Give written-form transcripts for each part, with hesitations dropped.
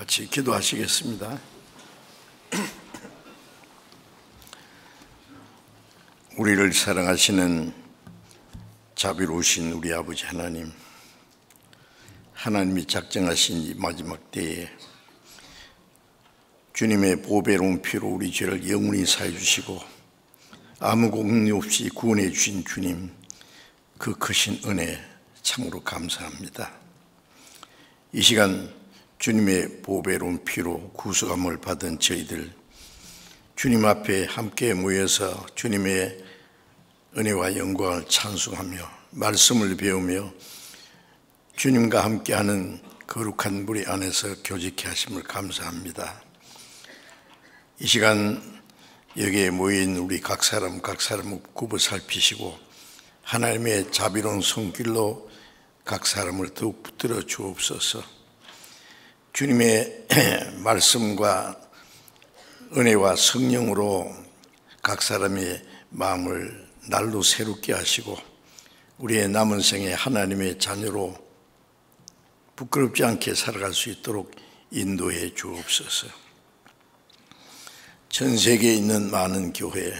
같이 기도하시겠습니다. 우리를 사랑하시는 자비로우신 우리 아버지 하나님, 하나님이 작정하신 이 마지막 때에 주님의 보배로운 피로 우리 죄를 영원히 사해 주시고 아무 공로 없이 구원해 주신 주님, 그 크신 은혜 참으로 감사합니다. 이 시간 주님의 보배로운 피로 구속함을 받은 저희들, 주님 앞에 함께 모여서 주님의 은혜와 영광을 찬송하며 말씀을 배우며 주님과 함께하는 거룩한 무리 안에서 교제케 하심을 감사합니다. 이 시간 여기에 모인 우리 각 사람을 굽어 살피시고 하나님의 자비로운 손길로 각 사람을 더욱 붙들어 주옵소서. 주님의 말씀과 은혜와 성령으로 각 사람의 마음을 날로 새롭게 하시고 우리의 남은 생에 하나님의 자녀로 부끄럽지 않게 살아갈 수 있도록 인도해 주옵소서. 전 세계에 있는 많은 교회,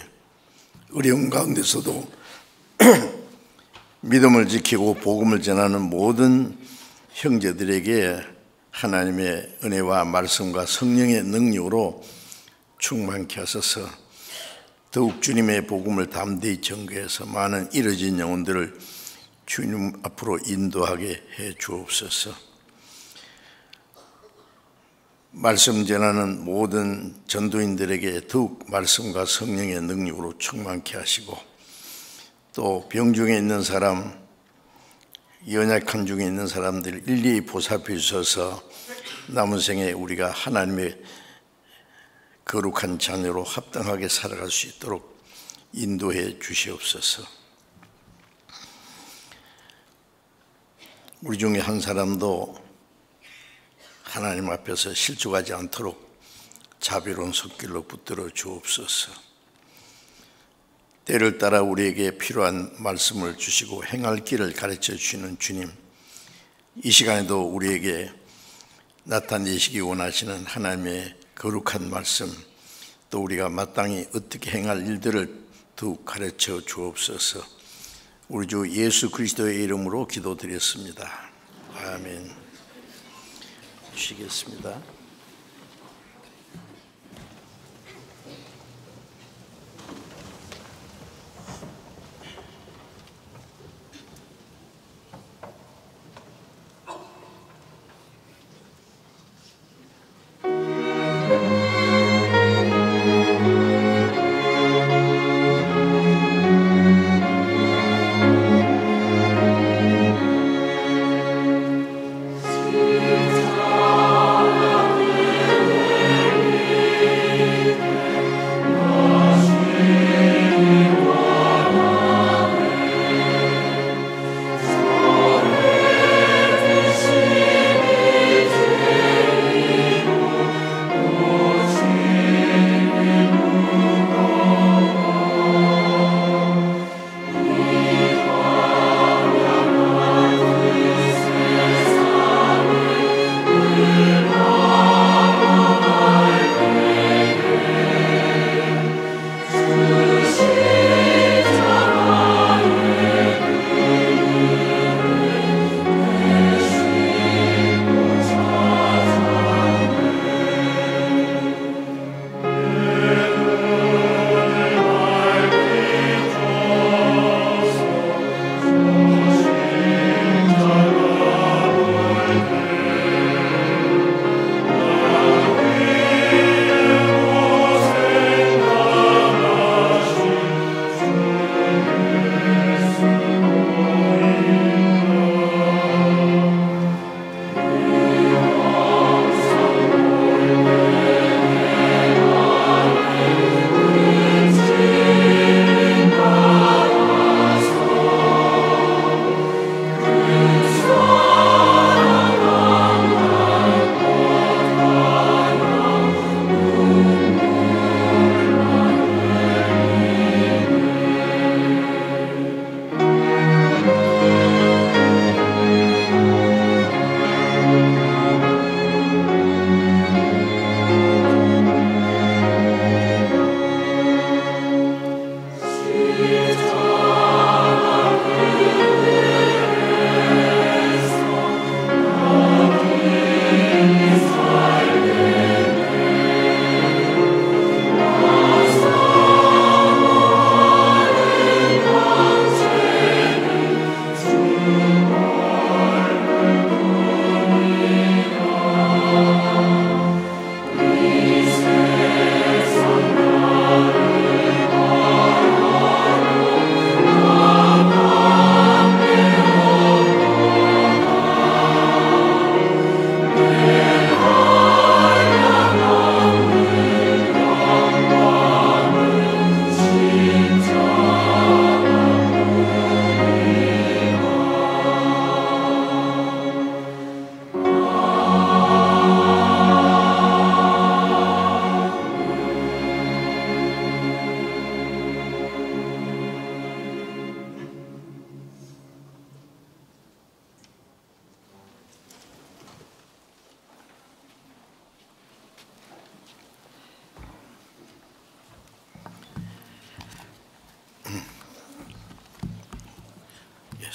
어려운 가운데서도 믿음을 지키고 복음을 전하는 모든 형제들에게 하나님의 은혜와 말씀과 성령의 능력으로 충만케 하소서. 더욱 주님의 복음을 담대히 전거해서 많은 잃어진 영혼들을 주님 앞으로 인도하게 해 주옵소서. 말씀 전하는 모든 전도인들에게 더욱 말씀과 성령의 능력으로 충만케 하시고 또 병중에 있는 사람, 연약한 중에 있는 사람들 일일이 보살펴 주셔서 남은 생에 우리가 하나님의 거룩한 자녀로 합당하게 살아갈 수 있도록 인도해 주시옵소서. 우리 중에 한 사람도 하나님 앞에서 실족하지 않도록 자비로운 손길로 붙들어 주옵소서. 때를 따라 우리에게 필요한 말씀을 주시고 행할 길을 가르쳐 주시는 주님, 이 시간에도 우리에게 나타내시기 원하시는 하나님의 거룩한 말씀, 또 우리가 마땅히 어떻게 행할 일들을 더욱 가르쳐 주옵소서. 우리 주 예수 그리스도의 이름으로 기도드렸습니다. 아멘. 쉬겠습니다.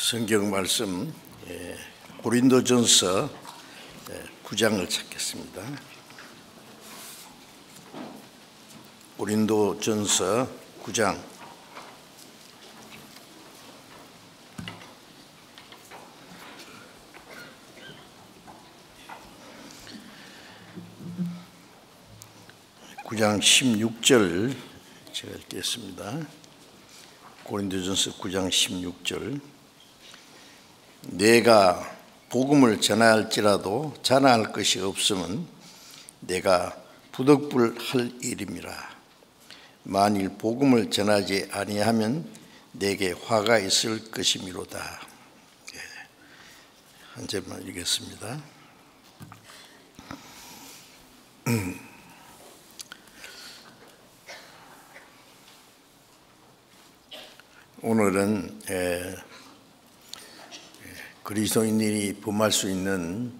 성경 말씀 고린도전서 9장을 찾겠습니다. 고린도전서 9장 (9장) 16절 제가 읽겠습니다. 고린도전서 9장 16절. 내가 복음을 전할지라도 전할 것이 없으면 내가 부득불할 일임이라. 만일 복음을 전하지 아니하면 내게 화가 있을 것이미로다. 한 절만 읽겠습니다. 오늘은 그리스도인들이 범할 수 있는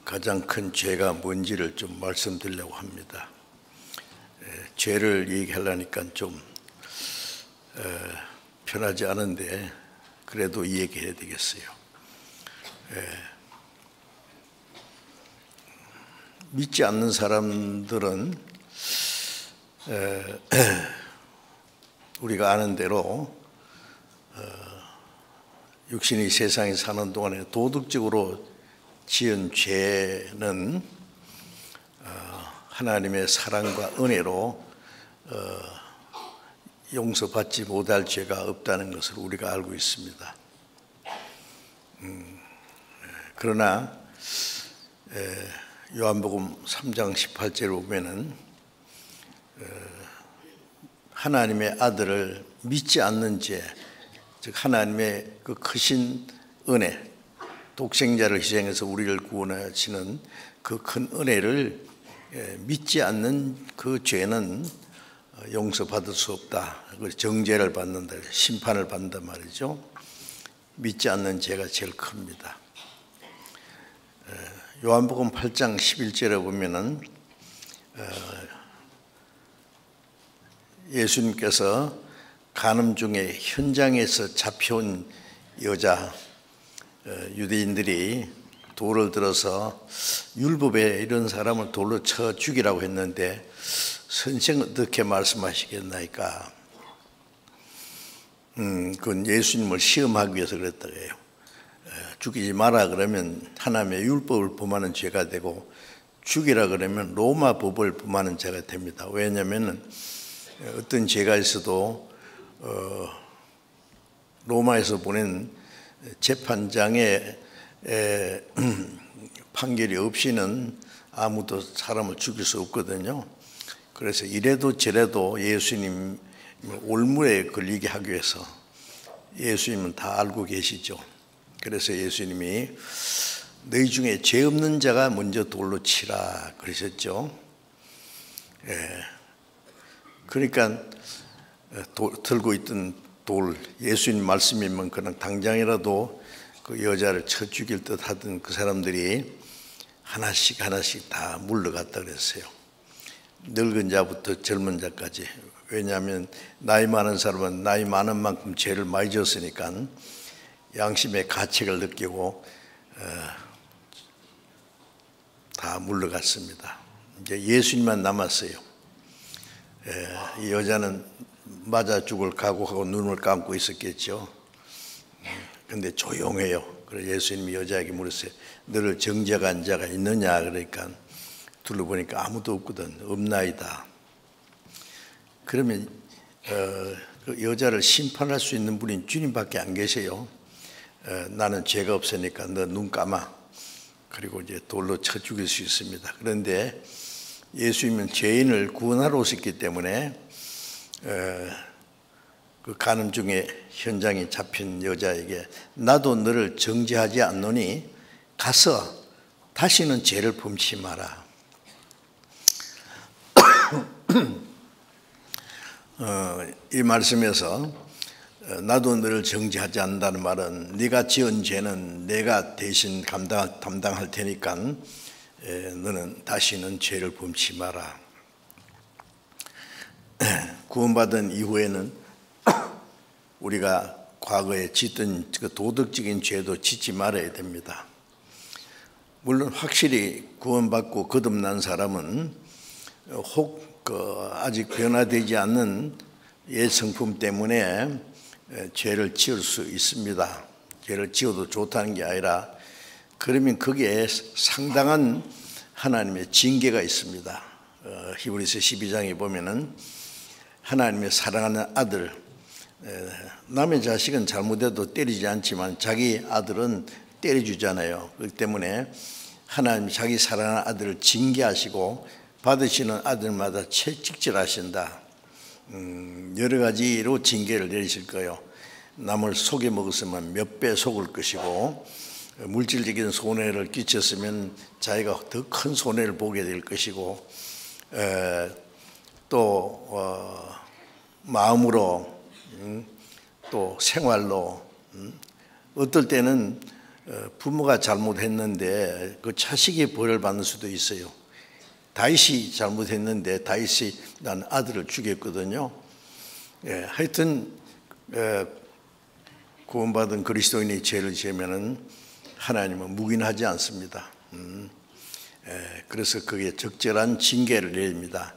가장 큰 죄가 뭔지를 좀 말씀드리려고 합니다. 죄를 얘기하려니까 좀 편하지 않은데 그래도 이 얘기해야 되겠어요. 믿지 않는 사람들은 우리가 아는 대로 육신이 세상에 사는 동안에 도덕적으로 지은 죄는 하나님의 사랑과 은혜로 용서받지 못할 죄가 없다는 것을 우리가 알고 있습니다. 그러나 요한복음 3장 18절에 보면은 하나님의 아들을 믿지 않는 죄, 즉 하나님의 그 크신 은혜, 독생자를 희생해서 우리를 구원하시는 그 큰 은혜를 믿지 않는 그 죄는 용서받을 수 없다. 정죄를 받는다, 심판을 받는단 말이죠. 믿지 않는 죄가 제일 큽니다. 요한복음 8장 11절에 보면은 예수님께서 간음 중에 현장에서 잡혀온 여자, 유대인들이 돌을 들어서 율법에 이런 사람을 돌로 쳐 죽이라고 했는데 선생 어떻게 말씀하시겠나이까? 그건 예수님을 시험하기 위해서 그랬다고 해요. 죽이지 마라 그러면 하나님의 율법을 범하는 죄가 되고 죽이라 그러면 로마 법을 범하는 죄가 됩니다. 왜냐하면 어떤 죄가 있어도 로마에서 보낸 재판장의 판결이 없이는 아무도 사람을 죽일 수 없거든요. 그래서 이래도 저래도 예수님 올무에 걸리게 하기 위해서, 예수님은 다 알고 계시죠. 그래서 예수님이 너희 중에 죄 없는 자가 먼저 돌로 치라 그러셨죠. 그러니까 들고 있던 돌, 예수님 말씀이면 그냥 당장이라도 그 여자를 쳐 죽일 듯 하던 그 사람들이 하나씩 다 물러갔다 그랬어요. 늙은 자부터 젊은 자까지. 왜냐하면 나이 많은 사람은 나이 많은 만큼 죄를 많이 졌으니까 양심의 가책을 느끼고 다 물러갔습니다. 이제 예수님만 남았어요. 이 여자는 맞아 죽을 각오하고 눈을 감고 있었겠죠. 근데 조용해요. 그래서 예수님이 여자에게 물었어요. 너를 정죄한 자가 있느냐? 그러니까 둘러보니까 아무도 없거든. 없나이다. 그러면 그 여자를 심판할 수 있는 분이 주님밖에 안 계세요. 나는 죄가 없으니까 너 눈 감아. 그리고 이제 돌로 쳐 죽일 수 있습니다. 그런데 예수님은 죄인을 구원하러 오셨기 때문에 그 간음 중에 현장에 잡힌 여자에게 나도 너를 정죄하지 않노니 가서 다시는 죄를 범치 마라. 이 말씀에서 나도 너를 정죄하지 않는다는 말은 네가 지은 죄는 내가 대신 담당할 테니까 너는 다시는 죄를 범치 마라. 구원받은 이후에는 우리가 과거에 짓던 그 도덕적인 죄도 짓지 말아야 됩니다. 물론 확실히 구원받고 거듭난 사람은 혹 아직 변화되지 않는 옛 성품 때문에 죄를 지을 수 있습니다. 죄를 지어도 좋다는 게 아니라 그러면 거기에 상당한 하나님의 징계가 있습니다. 히브리서 12장에 보면은 하나님의 사랑하는 아들, 남의 자식은 잘못해도 때리지 않지만 자기 아들은 때려주잖아요. 그렇기 때문에 하나님 자기 사랑하는 아들을 징계하시고 받으시는 아들마다 채찍질하신다. 여러 가지로 징계를 내리실 거예요. 남을 속여 먹었으면 몇 배 속을 것이고, 물질적인 손해를 끼쳤으면 자기가 더 큰 손해를 보게 될 것이고, 또 마음으로, 또 생활로, 어떨 때는 부모가 잘못했는데 그 자식이 벌을 받는 수도 있어요. 다윗이 잘못했는데 다윗이 난 아들을 죽였거든요. 하여튼 구원받은 그리스도인이 죄를 지으면은 하나님은 묵인하지 않습니다. 그래서 그게 적절한 징계를 내립니다.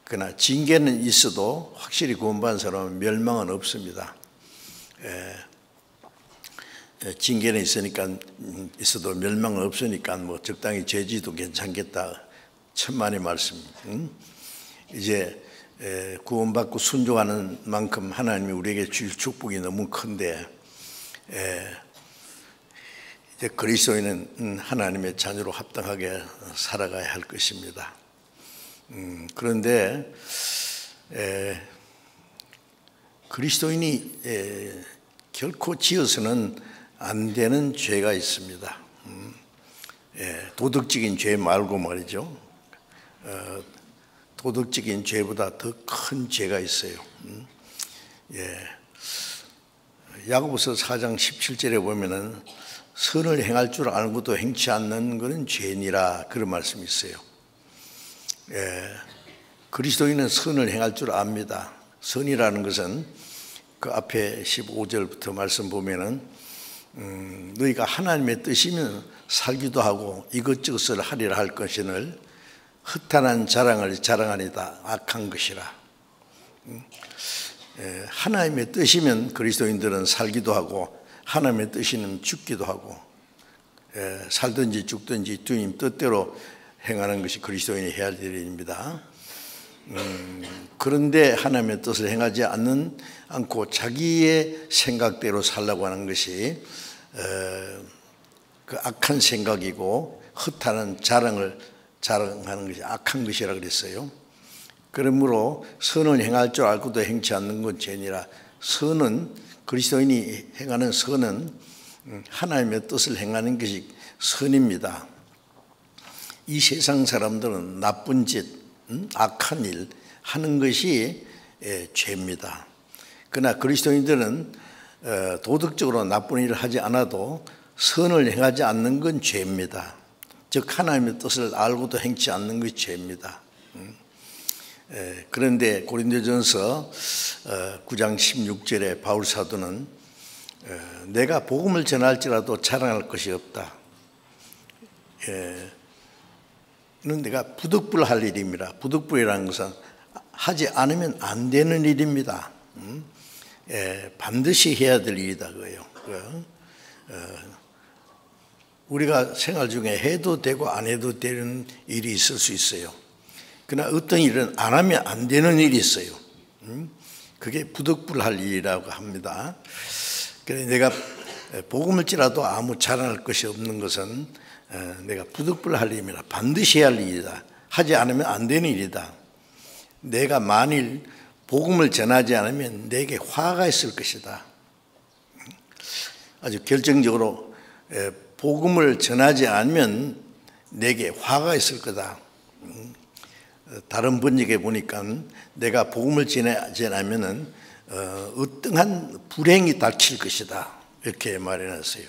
그러나 징계는 있어도 확실히 구원받은 사람은 멸망은 없습니다. 징계는 있어도 멸망은 없으니까 뭐 적당히 죄지도 괜찮겠다. 천만의 말씀. 이제 구원받고 순종하는 만큼 하나님이 우리에게 주실 축복이 너무 큰데, 이제 그리스도인은 하나님의 자녀로 합당하게 살아가야 할 것입니다. 그런데 그리스도인이 결코 지어서는 안 되는 죄가 있습니다. 도덕적인 죄 말고 말이죠. 도덕적인 죄보다 더 큰 죄가 있어요. 야고보서 4장 17절에 보면은 선을 행할 줄 알고도 행치 않는 것은 죄니라, 그런 말씀이 있어요. 그리스도인은 선을 행할 줄 압니다. 선이라는 것은 그 앞에 15절부터 말씀 보면은 너희가 하나님의 뜻이면 살기도 하고 이것저것을 하리라 할 것이늘 허탄한 자랑을 자랑하니다 악한 것이라. 하나님의 뜻이면 그리스도인들은 살기도 하고 하나님의 뜻이면 죽기도 하고, 살든지 죽든지 주님 뜻대로 행하는 것이 그리스도인이 해야 할 일입니다. 그런데 하나님의 뜻을 행하지 않고 자기의 생각대로 살라고 하는 것이 그 악한 생각이고 허탄한 자랑을 자랑하는 것이 악한 것이라 그랬어요. 그러므로 선을 행할 줄 알고도 행치 않는 건 죄니라. 선은, 그리스도인이 행하는 선은 하나님의 뜻을 행하는 것이 선입니다. 이 세상 사람들은 나쁜 짓, 악한 일 하는 것이 죄입니다. 그러나 그리스도인들은 도덕적으로 나쁜 일을 하지 않아도 선을 행하지 않는 건 죄입니다. 즉 하나님의 뜻을 알고도 행치 않는 것이 죄입니다. 그런데 고린도전서 9장 16절에 바울 사도는 내가 복음을 전할지라도 자랑할 것이 없다. 는 내가 부득불할 일입니다. 부득불이라는 것은 하지 않으면 안 되는 일입니다. 반드시 해야 될 일이다 그거예요. 우리가 생활 중에 해도 되고 안 해도 되는 일이 있을 수 있어요. 그러나 어떤 일은 안 하면 안 되는 일이 있어요. 그게 부득불할 일이라고 합니다. 그래서 내가 복음을지라도 아무 자랑할 것이 없는 것은 내가 부득불할 일입니다. 반드시 해야 할 일이다. 하지 않으면 안 되는 일이다. 내가 만일 복음을 전하지 않으면 내게 화가 있을 것이다. 아주 결정적으로 복음을 전하지 않으면 내게 화가 있을 거다. 다른 번역에 보니까 내가 복음을 전하지 않으면 어떠한 불행이 닥칠 것이다. 이렇게 말해놨어요.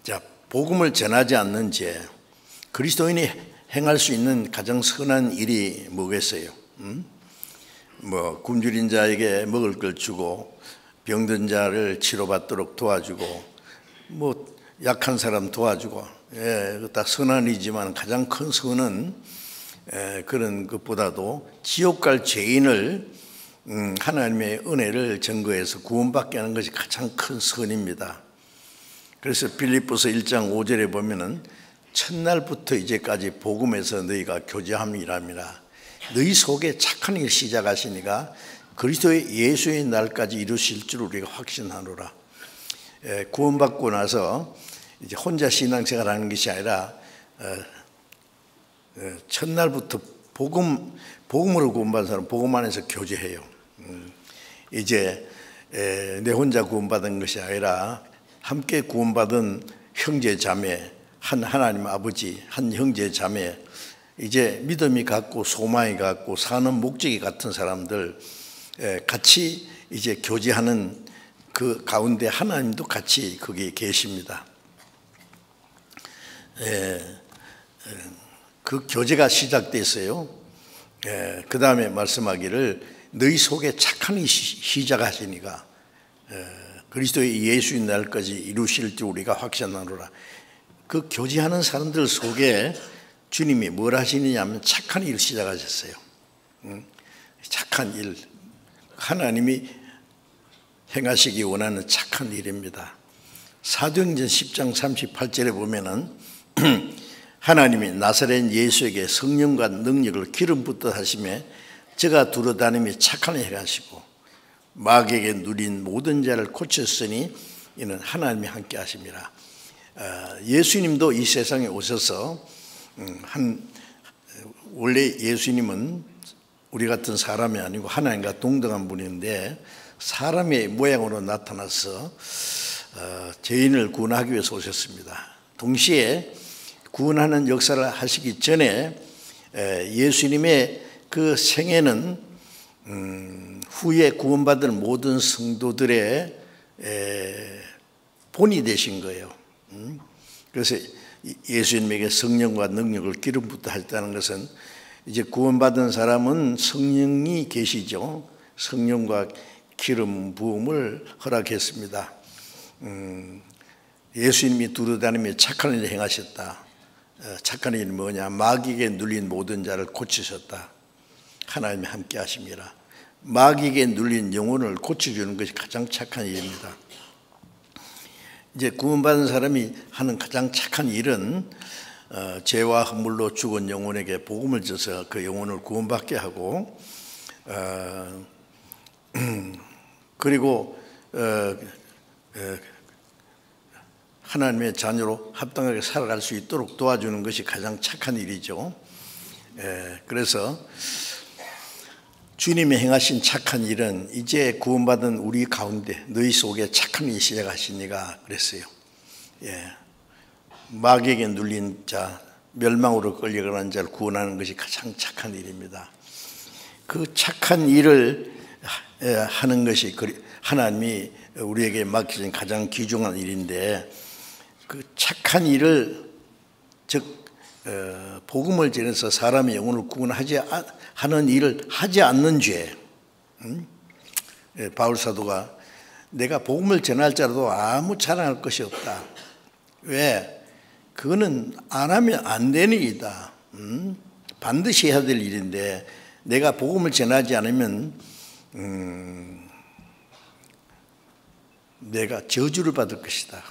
자, 복음을 전하지 않는 죄, 그리스도인이 행할 수 있는 가장 선한 일이 뭐겠어요? 굶주린 자에게 먹을 걸 주고 병든 치료받도록 도와주고 뭐 약한 사람 도와주고 딱 선언이지만 가장 큰 선은 그런 것보다도 지옥 갈 죄인을 하나님의 은혜를 증거해서 구원받게 하는 것이 가장 큰 선입니다. 그래서 빌립보서 1장 5절에 보면은 첫날부터 이제까지 복음에서 너희가 교제함이라미라. 너희 속에 착한 일 시작하시니까 그리스도의 예수의 날까지 이루실 줄 우리가 확신하노라. 구원받고 나서 이제 혼자 신앙생활 하는 것이 아니라 첫날부터 복음으로 구원받은 사람 복음 안에서 교제해요. 이제 내 혼자 구원받은 것이 아니라 함께 구원받은 형제 자매, 한 하나님 아버지, 한 형제 자매, 이제 믿음이 같고 소망이 같고 사는 목적이 같은 사람들 같이 이제 교제하는 그 가운데 하나님도 같이 거기 계십니다. 그 교제가 시작됐어요. 그 다음에 말씀하기를 너희 속에 착한 이 시작하시니까 그리스도의 예수의 날까지 이루실 줄 우리가 확신하노라. 그 교제하는 사람들 속에 주님이 뭘 하시느냐 하면 착한 일을 시작하셨어요. 착한 일, 하나님이 행하시기 원하는 착한 일입니다. 사도행전 10장 38절에 보면은 하나님이 나사렛 예수에게 성령과 능력을 기름 붓듯 하시며 저가 두루다니며 착한 일을 행하시고 마귀에게 누린 모든 자를 고쳤으니 이는 하나님이 함께 하심이라. 예수님도 이 세상에 오셔서 원래 예수님은 우리 같은 사람이 아니고 하나님과 동등한 분인데 사람의 모양으로 나타나서 죄인을 구원하기 위해서 오셨습니다. 동시에 구원하는 역사를 하시기 전에 예수님의 그 생애는 후에 구원받을 모든 성도들의 본이 되신 거예요. 그래서 예수님에게 성령과 능력을 기름 붓다 했다는 것은 이제 구원받은 사람은 성령이 계시죠. 성령과 기름 부음을 허락했습니다. 예수님이 두루다니며 착한 일을 행하셨다. 착한 일이 뭐냐? 마귀에게 눌린 모든 자를 고치셨다. 하나님이 함께 하심이라. 마귀에게 눌린 영혼을 고쳐주는 것이 가장 착한 일입니다. 이제 구원받은 사람이 하는 가장 착한 일은 죄와 허물로 죽은 영혼에게 복음을 줘서 그 영혼을 구원받게 하고 그리고 하나님의 자녀로 합당하게 살아갈 수 있도록 도와주는 것이 가장 착한 일이죠. 그래서 주님이 행하신 착한 일은 이제 구원받은 우리 가운데 너희 속에 착한 일이 시작하시니까 그랬어요. 마귀에게 눌린 자, 멸망으로 끌려가는 자를 구원하는 것이 가장 착한 일입니다. 그 착한 일을 하는 것이 하나님이 우리에게 맡기신 가장 귀중한 일인데 그 착한 일을 즉 복음을 전해서 사람의 영혼을 구원하지 하는 일을 하지 않는 죄. 바울 사도가 내가 복음을 전할지라도 아무 자랑할 것이 없다. 왜? 그거는 안 하면 안 되는 일이다. 반드시 해야 될 일인데 내가 복음을 전하지 않으면 내가 저주를 받을 것이다.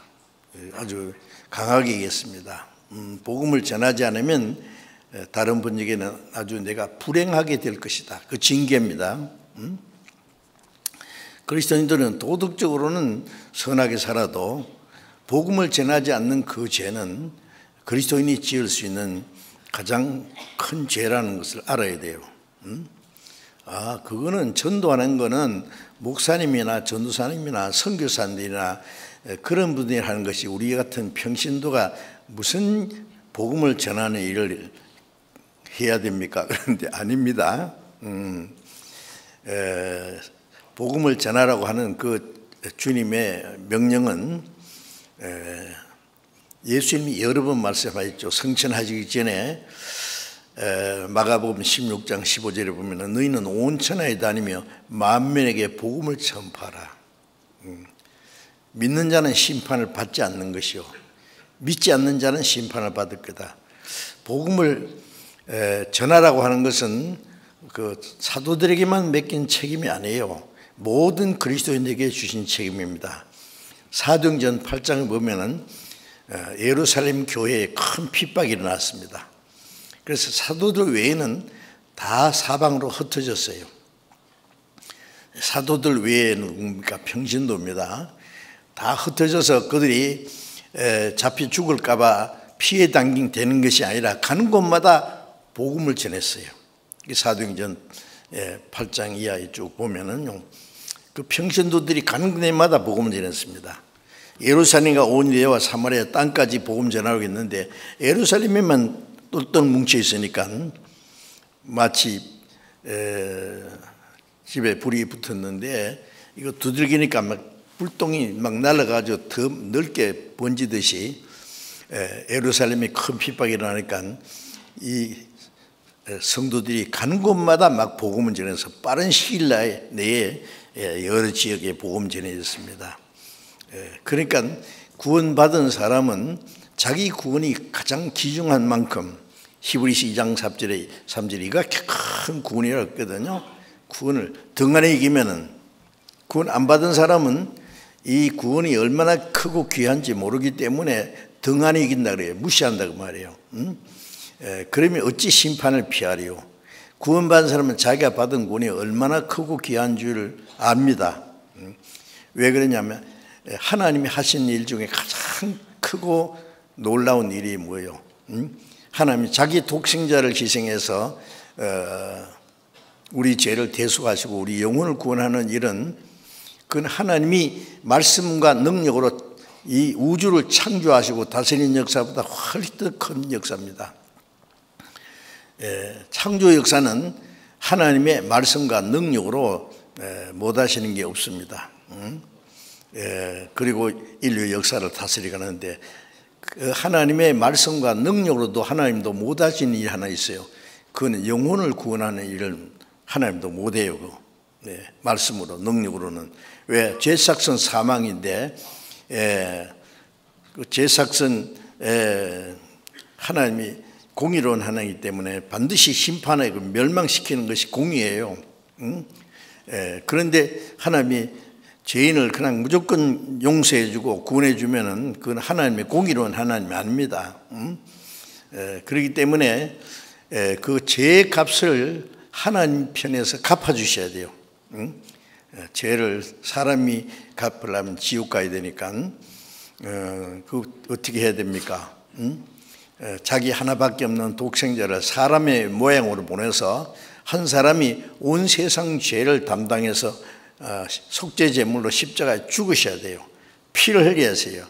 아주 강하게 얘기했습니다. 복음을 전하지 않으면 다른 분에게는 아주 내가 불행하게 될 것이다. 그 징계입니다. 그리스도인들은 도덕적으로는 선하게 살아도 복음을 전하지 않는 그 죄는 그리스도인이 지을 수 있는 가장 큰 죄라는 것을 알아야 돼요. 그거는 전도하는 거는 목사님이나 전도사님이나 선교사님이나 그런 분들이 하는 것이 우리 같은 평신도가 무슨 복음을 전하는 일을 해야 됩니까? 그런데 아닙니다. 복음을 전하라고 하는 그 주님의 명령은 예수님이 여러 번 말씀하셨죠. 성천하시기 전에 마가복음 16장 15절에 보면 너희는 온 천하에 다니며 만민에게 복음을 전파하라. 믿는 자는 심판을 받지 않는 것이요 믿지 않는 자는 심판을 받을 거다. 복음을 전하라고 하는 것은 그 사도들에게만 맡긴 책임이 아니에요. 모든 그리스도인에게 주신 책임입니다. 사도행전 8장을 보면은 예루살렘 교회에 큰 핍박이 일어났습니다. 그래서 사도들 외에는 다 사방으로 흩어졌어요. 사도들 외에는 누굽니까? 평신도입니다. 다 흩어져서 그들이 잡혀 죽을까 봐 피해 당기는 것이 아니라 가는 곳마다 복음을 전했어요. 사도행전 8장 이하에 쭉 보면은 그 평신도들이 가는 데마다 복음을 전했습니다. 예루살렘과 온 유대와 사마리아 땅까지 복음 전하고 있는데 예루살렘에만 똘똘 뭉쳐 있으니까 마치 집에 불이 붙었는데 이거 두들기니까 막 불똥이 막 날아가지고 더 넓게 번지듯이 예루살렘에 큰 핍박이 일어나니까 이 성도들이 가는 곳마다 막 복음을 전해서 빠른 시일 내에 여러 지역에 복음 전해졌습니다. 그러니까 구원받은 사람은 자기 구원이 가장 귀중한 만큼 히브리서 2장 3절에 이가 큰 구원이라고 했거든요. 구원을 등한에 이기면은 구원 안 받은 사람은 이 구원이 얼마나 크고 귀한지 모르기 때문에 등한에 이긴다 그래요. 무시한다고 말이에요. 그러면 어찌 심판을 피하리요? 구원받은 사람은 자기가 받은 구원이 얼마나 크고 귀한 줄 압니다. 왜 그러냐면 하나님이 하신 일 중에 가장 크고 놀라운 일이 뭐예요? 하나님이 자기 독생자를 희생해서 우리 죄를 대속하시고 우리 영혼을 구원하는 일은 그건 하나님이 말씀과 능력으로 이 우주를 창조하시고 다스리는 역사보다 훨씬 더 큰 역사입니다. 창조 역사는 하나님의 말씀과 능력으로 못 하시는 게 없습니다. 그리고 인류 역사를 다스리가는데 하나님의 말씀과 능력으로도 하나님도 못 하시는 일이 하나 있어요. 그건 영혼을 구원하는 일을 하나님도 못 해요. 말씀으로 능력으로는. 왜? 죄삭선 사망인데 그 죄삭선 하나님이 공의로운 하나님이기 때문에 반드시 심판하고 멸망시키는 것이 공의예요. 그런데 하나님이 죄인을 그냥 무조건 용서해주고 구원해주면은 그건 하나님의 공의로운 하나님이 아닙니다. 그렇기 때문에 그 죄의 값을 하나님 편에서 갚아주셔야 돼요. 죄를 사람이 갚으려면 지옥 가야 되니까 그 어떻게 해야 됩니까? 자기 하나밖에 없는 독생자를 사람의 모양으로 보내서 한 사람이 온 세상 죄를 담당해서 속죄 제물로 십자가에 죽으셔야 돼요. 피를 흘려야 하세요.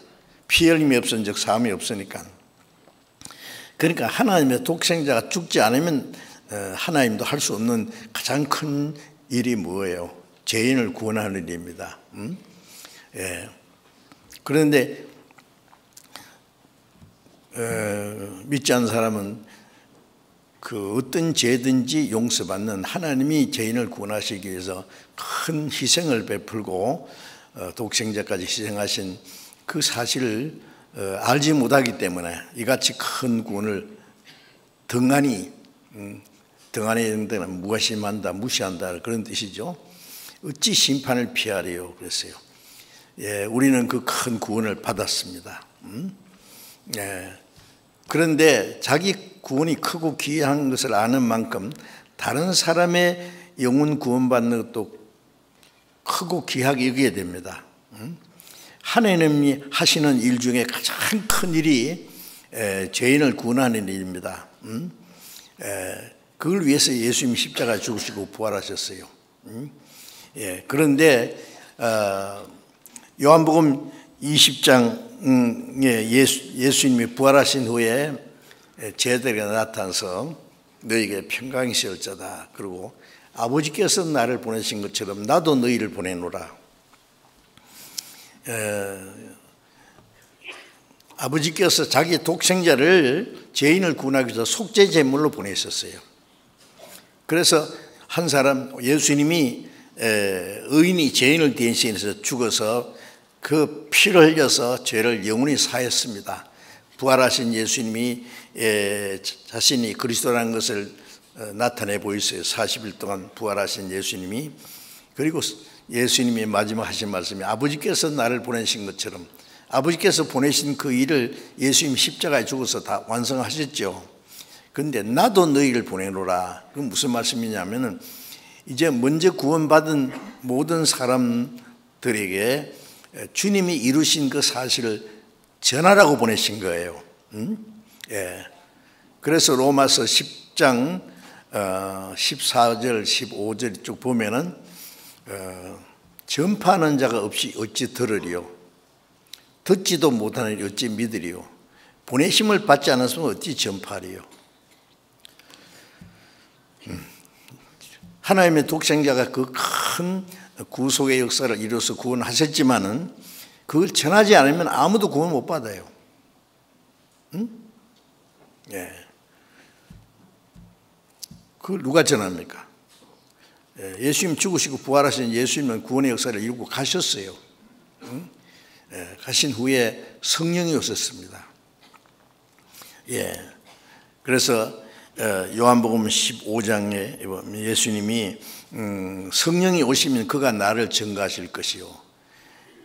피 흘림이 없은 즉 사함이 없으니까. 그러니까 하나님의 독생자가 죽지 않으면 하나님도 할 수 없는 가장 큰 일이 뭐예요? 죄인을 구원하는 일입니다. 그런데 믿지 않는 사람은 그 어떤 죄든지 용서받는 하나님이 죄인을 구원하시기 위해서 큰 희생을 베풀고 독생자까지 희생하신 그 사실을 알지 못하기 때문에 이같이 큰 구원을 등한히 있는 데는 무관심한다, 무시한다 그런 뜻이죠. 어찌 심판을 피하리요 그랬어요. 우리는 그 큰 구원을 받았습니다. 그런데 자기 구원이 크고 귀한 것을 아는 만큼 다른 사람의 영혼 구원받는 것도 크고 귀하게 여기게 됩니다. 하나님이 하시는 일 중에 가장 큰 일이 죄인을 구원하는 일입니다. 그걸 위해서 예수님이 십자가에 죽으시고 부활하셨어요. 그런데 요한복음 20장에 예수님이 부활하신 후에 제자들이 나타나서 너희에게 평강이 있을지어다. 그리고 아버지께서 나를 보내신 것처럼 나도 너희를 보내노라. 아버지께서 자기 독생자를 죄인을 구원하기 위해서 속죄 제물로 보내셨어요. 그래서 한 사람 예수님이 의인이 죄인을 대신해서 죽어서 그 피를 흘려서 죄를 영원히 사했습니다. 부활하신 예수님이 자신이 그리스도라는 것을 나타내 보였어요. 40일 동안 부활하신 예수님이. 그리고 예수님이 마지막 하신 말씀이 아버지께서 나를 보내신 것처럼 아버지께서 보내신 그 일을 예수님 십자가에 죽어서 다 완성하셨죠. 그런데 나도 너희를 보내노라. 그건 무슨 말씀이냐면은 이제 먼저 구원받은 모든 사람들에게 주님이 이루신 그 사실을 전하라고 보내신 거예요. 그래서 로마서 10장 14절 15절 쭉 보면은 전파하는 자가 없이 어찌 들으리요 듣지도 못하는 어찌 믿으리요 보내심을 받지 않았으면 어찌 전파하리요. 하나님의 독생자가 그 큰 구속의 역사를 이루어서 구원하셨지만은 그걸 전하지 않으면 아무도 구원 못 받아요. 그걸 누가 전합니까? 예수님 죽으시고 부활하신 예수님은 구원의 역사를 이루고 가셨어요. 가신 후에 성령이 오셨습니다. 그래서 요한복음 15장에 예수님이 성령이 오시면 그가 나를 증거하실 것이요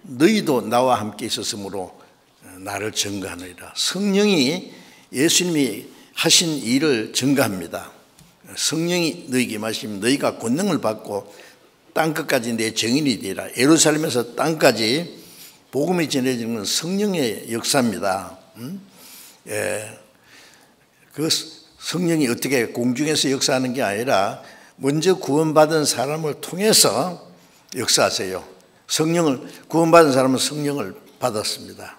너희도 나와 함께 있었으므로 나를 증거하느니라. 성령이 예수님이 하신 일을 증거합니다. 성령이 너희에게 임하시면 너희가 권능을 받고 땅끝까지 내 증인이 되리라. 예루살렘에서 땅까지 복음이 전해지는 건 성령의 역사입니다. 그 성령이 어떻게 공중에서 역사하는 게 아니라 먼저 구원받은 사람을 통해서 역사하세요. 구원받은 사람은 성령을 받았습니다.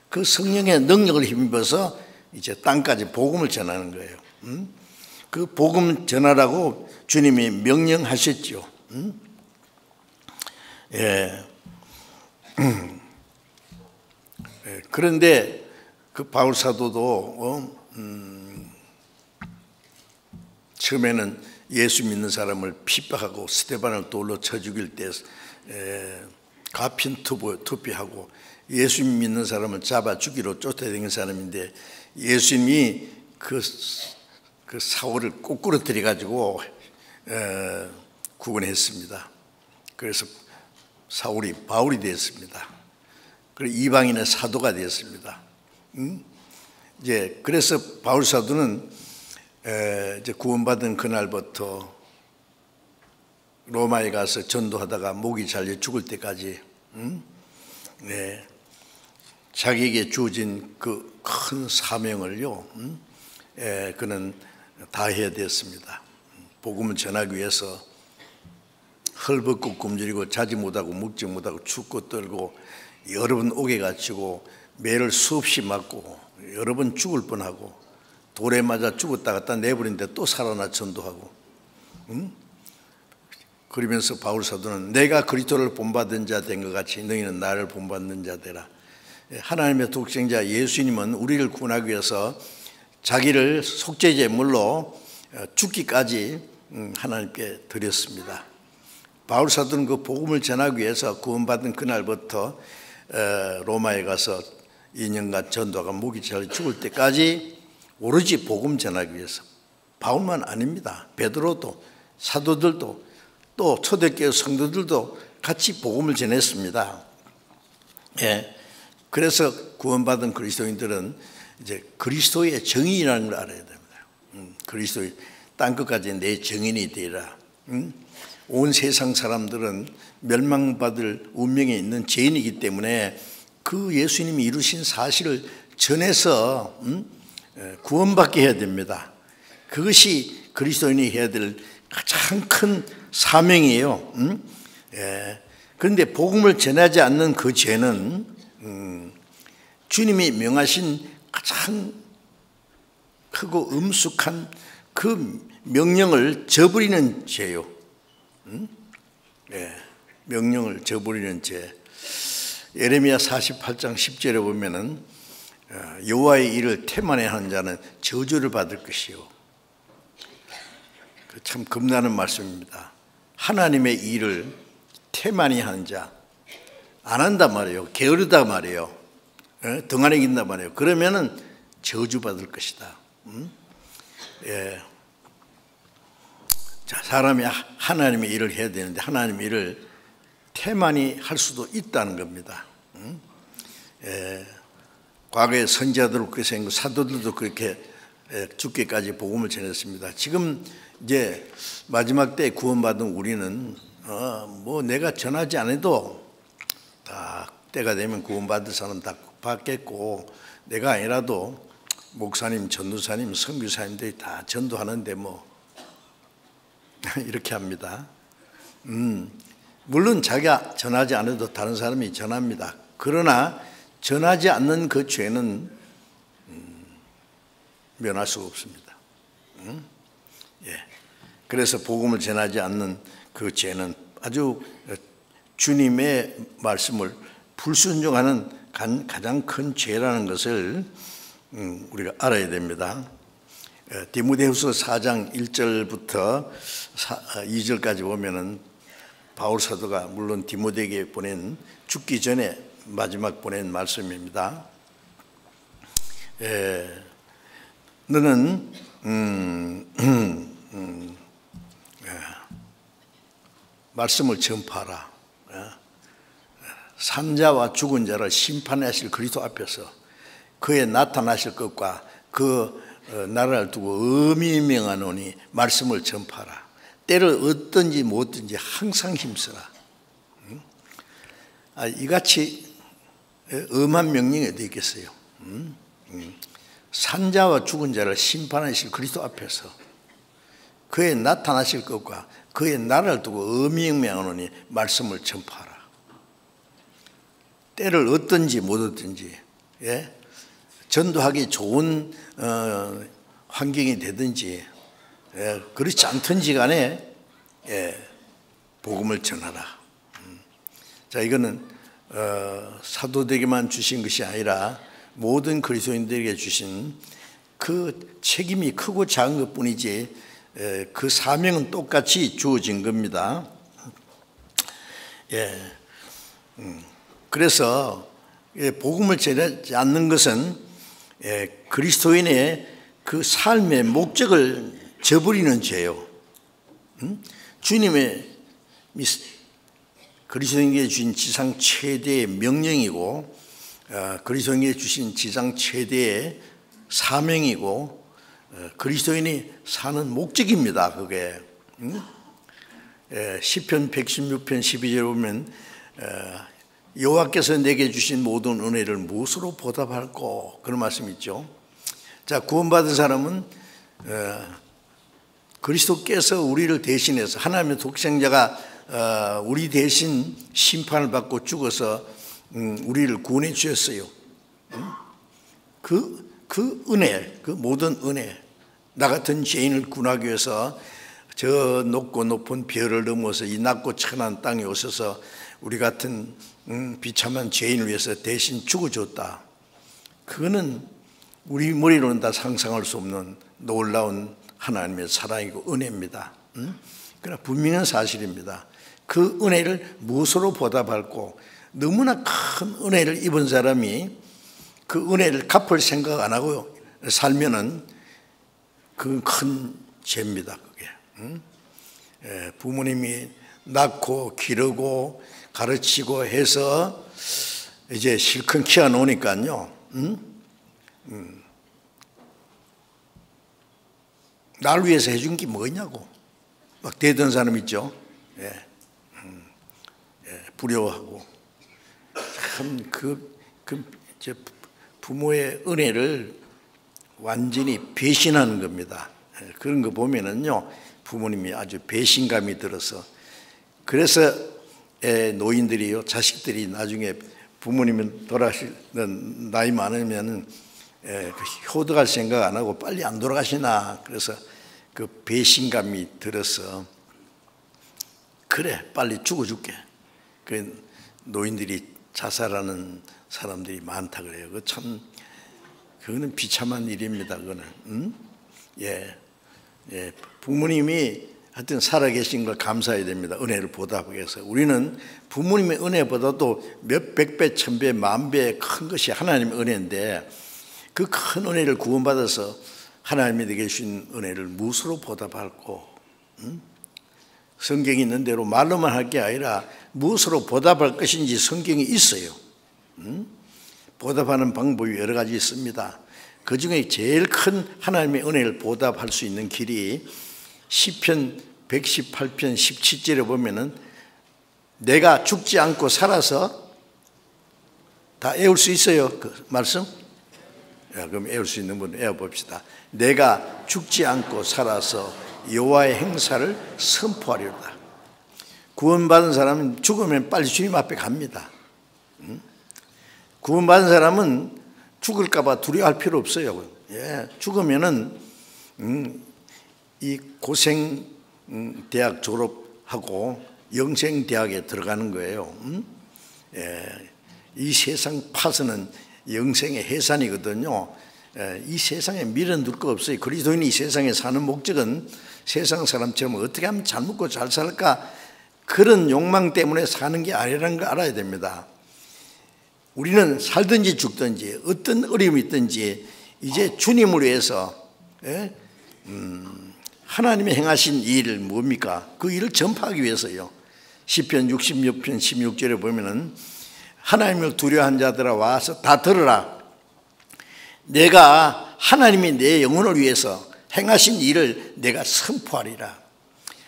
그 성령의 능력을 힘입어서 이제 땅까지 복음을 전하는 거예요. 그 복음 전하라고 주님이 명령하셨죠. 그런데 그 바울 사도도 처음에는 예수 믿는 사람을 핍박하고 스데반을 돌로 쳐 죽일 때 가핀 투피하고 예수 믿는 사람을 잡아 죽이러 쫓아다니는 사람인데 예수님이 그 사울을 거꾸로 들여가지고 구원했습니다. 그래서 사울이 바울이 되었습니다. 그리고 이방인의 사도가 되었습니다. 이제 그래서 바울 사도는 이제 구원받은 그날부터 로마에 가서 전도하다가 목이 잘려 죽을 때까지 자기에게 주어진 그 큰 사명을요 그는 다해야 되었습니다. 복음을 전하기 위해서 헐벗고 굶주리고 자지 못하고 먹지 못하고 춥고 떨고 여러 번 옥에 갇히고 매를 수없이 맞고 여러 번 죽을 뻔하고 돌에 맞아 죽었다 갔다 내버리는데 또 살아나 전도하고 그러면서 바울 사도는 내가 그리스도를 본받은 자 된 것 같이 너희는 나를 본받는 자 되라. 하나님의 독생자 예수님은 우리를 구원하기 위해서 자기를 속죄제물로 죽기까지 하나님께 드렸습니다. 바울 사도는 그 복음을 전하기 위해서 구원받은 그날부터 로마에 가서 2년간 전도하고 목이 잘려 죽을 때까지 오로지 복음 전하기 위해서. 바울만 아닙니다. 베드로도 사도들도 또 초대교회 성도들도 같이 복음을 전했습니다. 그래서 구원받은 그리스도인들은 이제 그리스도의 정인이라는 걸 알아야 됩니다. 그리스도의 땅끝까지 내 정인이 되라. 온 세상 사람들은 멸망받을 운명에 있는 죄인이기 때문에 그 예수님이 이루신 사실을 전해서 구원받게 해야 됩니다. 그것이 그리스도인이 해야 될 가장 큰 사명이에요. 그런데 복음을 전하지 않는 그 죄는 주님이 명하신 가장 크고 엄숙한 그 명령을 저버리는 죄요. 명령을 저버리는 죄. 예레미야 48장 10절에 보면은 여호와의 일을 태만해 하는 자는 저주를 받을 것이요. 참 겁나는 말씀입니다. 하나님의 일을 태만히 하는 자, 안 한단 말이에요. 게으르다 말이에요. 등한에 긴단 말이에요. 그러면은 저주받을 것이다. 예. 자, 사람이 하나님의 일을 해야 되는데 하나님의 일을 태만히 할 수도 있다는 겁니다. 예. 과거에 선지자들도 그렇게 생각하고 사도들도 그렇게 죽기까지 복음을 전했습니다. 지금 이제 마지막 때 구원받은 우리는 뭐 내가 전하지 않아도 다 때가 되면 구원받을 사람 다 받겠고, 내가 아니라도 목사님, 전도사님, 선교사님들이 다 전도하는데 뭐 이렇게 합니다. 물론 자기가 전하지 않아도 다른 사람이 전합니다. 그러나 전하지 않는 그 죄는 면할 수가 없습니다. 예. 그래서 복음을 전하지 않는 그 죄는 아주 주님의 말씀을 불순종하는 가장 큰 죄라는 것을 우리가 알아야 됩니다. 디모데후서 4장 1절부터 2절까지 보면은 바울 사도가 물론 디모데에게 보낸, 죽기 전에 마지막 보낸 말씀입니다. 너는 말씀을 전파하라. 산자와 죽은 자를 심판하실 그리스도 앞에서 그의 나타나실 것과 그 나라를 두고 엄히 명하노니 말씀을 전파하라. 때를 얻든지 못든지 항상 힘쓰라. 이같이 엄한 명령이 어디 있겠어요? 산자와 죽은 자를 심판하실 그리스도 앞에서 그의 나타나실 것과 그의 나라를 두고 엄히 명하노니 말씀을 전파하라. 때를 얻든지 못 얻든지, 예? 전도하기 좋은 환경이 되든지, 예, 그렇지 않든지 간에, 예, 복음을 전하라. 자, 이거는 사도들에게만 주신 것이 아니라 모든 그리스도인들에게 주신 그 책임이 크고 작은 것뿐이지, 그 사명은 똑같이 주어진 겁니다. 예. 그래서 복음을 전하지 않는 것은 그리스도인의 그 삶의 목적을 저버리는 죄요. 주님의 그리스도인에게 주신 지상 최대의 명령이고, 그리스도인에게 주신 지상 최대의 사명이고, 그리스도인이 사는 목적입니다. 그게 시편 116편 12절에 보면 여호와께서 내게 주신 모든 은혜를 무엇으로 보답할꼬, 그런 말씀이 있죠. 자, 구원받은 사람은 그리스도께서 우리를 대신해서, 하나님의 독생자가 우리 대신 심판을 받고 죽어서 우리를 구원해 주셨어요. 그 은혜, 그 모든 은혜, 나 같은 죄인을 구원하기 위해서 저 높고 높은 별을 넘어서 이 낮고 천한 땅에 오셔서 우리 같은 비참한 죄인을 위해서 대신 죽어줬다. 그거는 우리 머리로는 다 상상할 수 없는 놀라운 하나님의 사랑이고 은혜입니다. 그러나 분명한 사실입니다. 그 은혜를 무엇으로 보답할고, 너무나 큰 은혜를 입은 사람이 그 은혜를 갚을 생각 안 하고 살면은 그건 큰 죄입니다. 그게 부모님이 낳고 기르고 가르치고 해서 이제 실컷 키워 놓으니까요, 날 위해서 해준 게 뭐냐고 막 대던 사람 있죠. 부러워하고, 참 부모의 은혜를 완전히 배신하는 겁니다. 그런 거 보면은요, 부모님이 아주 배신감이 들어서, 그래서 노인들이요, 자식들이 나중에 부모님은 돌아가시는 나이 많으면 효도할 생각 안 하고 빨리 안 돌아가시나, 그래서 그 배신감이 들어서 그래 빨리 죽어줄게, 그 노인들이 자살하는 사람들이 많다 그래요. 그 참, 그거는 비참한 일입니다. 그거는 부모님이 하여튼 살아계신 걸 감사해야 됩니다. 은혜를 보답하기 위해서. 우리는 부모님의 은혜보다도 몇백 배, 천배, 만배 큰 것이 하나님의 은혜인데 그 큰 은혜를 구원받아서 하나님이 내게 주신 은혜를 무엇으로 보답할고, 성경이 있는 대로 말로만 할 게 아니라 무엇으로 보답할 것인지 성경이 있어요. 보답하는 방법이 여러 가지 있습니다. 그 중에 제일 큰 하나님의 은혜를 보답할 수 있는 길이 시편 118편 17절에 보면은 내가 죽지 않고 살아서, 다 외울 수 있어요? 그 말씀? 그럼 외울 수 있는 분은 외워봅시다. 내가 죽지 않고 살아서 여호와의 행사를 선포하리로다. 구원받은 사람은 죽으면 빨리 주님 앞에 갑니다. 구원받은 사람은 죽을까 봐 두려워할 필요 없어요. 죽으면은 이 고생 대학 졸업하고 영생 대학에 들어가는 거예요. 이 세상 파서는 영생의 해산이거든요. 이 세상에 미련 둘 거 없어요. 그리스도인이 이 세상에 사는 목적은 세상 사람처럼 어떻게 하면 잘 먹고 잘 살까, 그런 욕망 때문에 사는 게 아니라는 걸 알아야 됩니다. 우리는 살든지 죽든지 어떤 어려움이 있든지 이제 주님을 위해서 하나님이 행하신 일 뭡니까? 그 일을 전파하기 위해서요. 시편 66편 16절에 보면은 하나님을 두려워한 자들아 와서 다 들으라. 내가 하나님이 내 영혼을 위해서 행하신 일을 내가 선포하리라.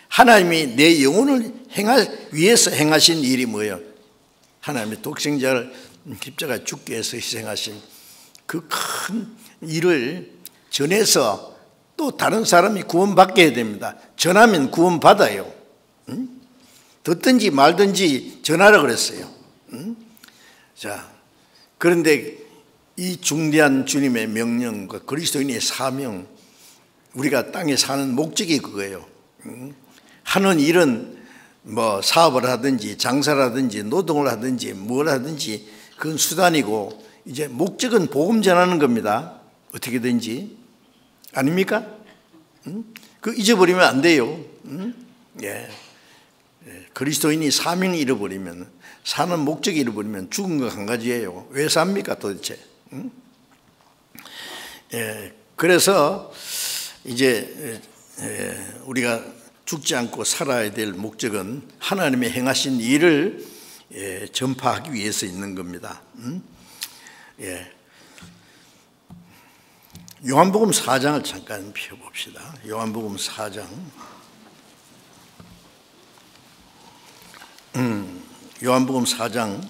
하나님이 내 영혼을 위해서 행하신 일이 뭐예요? 하나님의 독생자를 십자가에 죽게 해서 희생하신 그 큰 일을 전해서 또 다른 사람이 구원받게 해야 됩니다. 전하면 구원받아요. 듣든지 말든지 전하라 그랬어요. 자, 그런데 이 중대한 주님의 명령과 그리스도인의 사명, 우리가 땅에 사는 목적이 그거예요. 하는 일은 뭐 사업을 하든지 장사를 하든지 노동을 하든지 뭘 하든지 그건 수단이고 이제 목적은 복음 전하는 겁니다. 어떻게든지. 아닙니까? 그 잊어버리면 안 돼요. 그리스도인이 사명을 잃어버리면, 사는 목적을 잃어버리면 죽은 거 한 가지예요. 왜 삽니까 도대체? 그래서 이제 우리가 죽지 않고 살아야 될 목적은 하나님의 행하신 일을 전파하기 위해서 있는 겁니다. 요한복음 4장을 잠깐 펴봅시다. 요한복음 4장. 요한복음 4장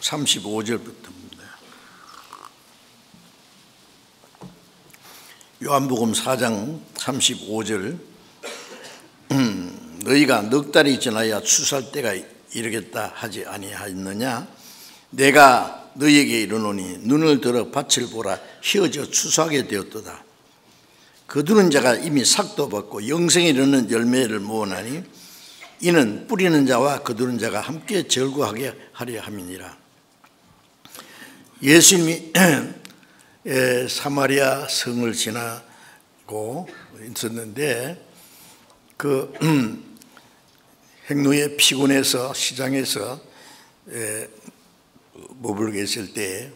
35절부터입니다. 요한복음 4장 35절. 너희가 넉 달이 지나야 추수할 때가 이르겠다 하지 아니하였느냐? 내가 너희에게 이르노니 눈을 들어 밭을 보라. 휘어져 추수하게 되었도다. 거두는 자가 이미 삭도 받고 영생에 이르는 열매를 모으나니 이는 뿌리는 자와 거두는 자가 함께 절구하게 하려 함이니라. 예수님이 사마리아 성을 지나고 있었는데 그 행로에 피곤해서 시장에서 머물게 있을 때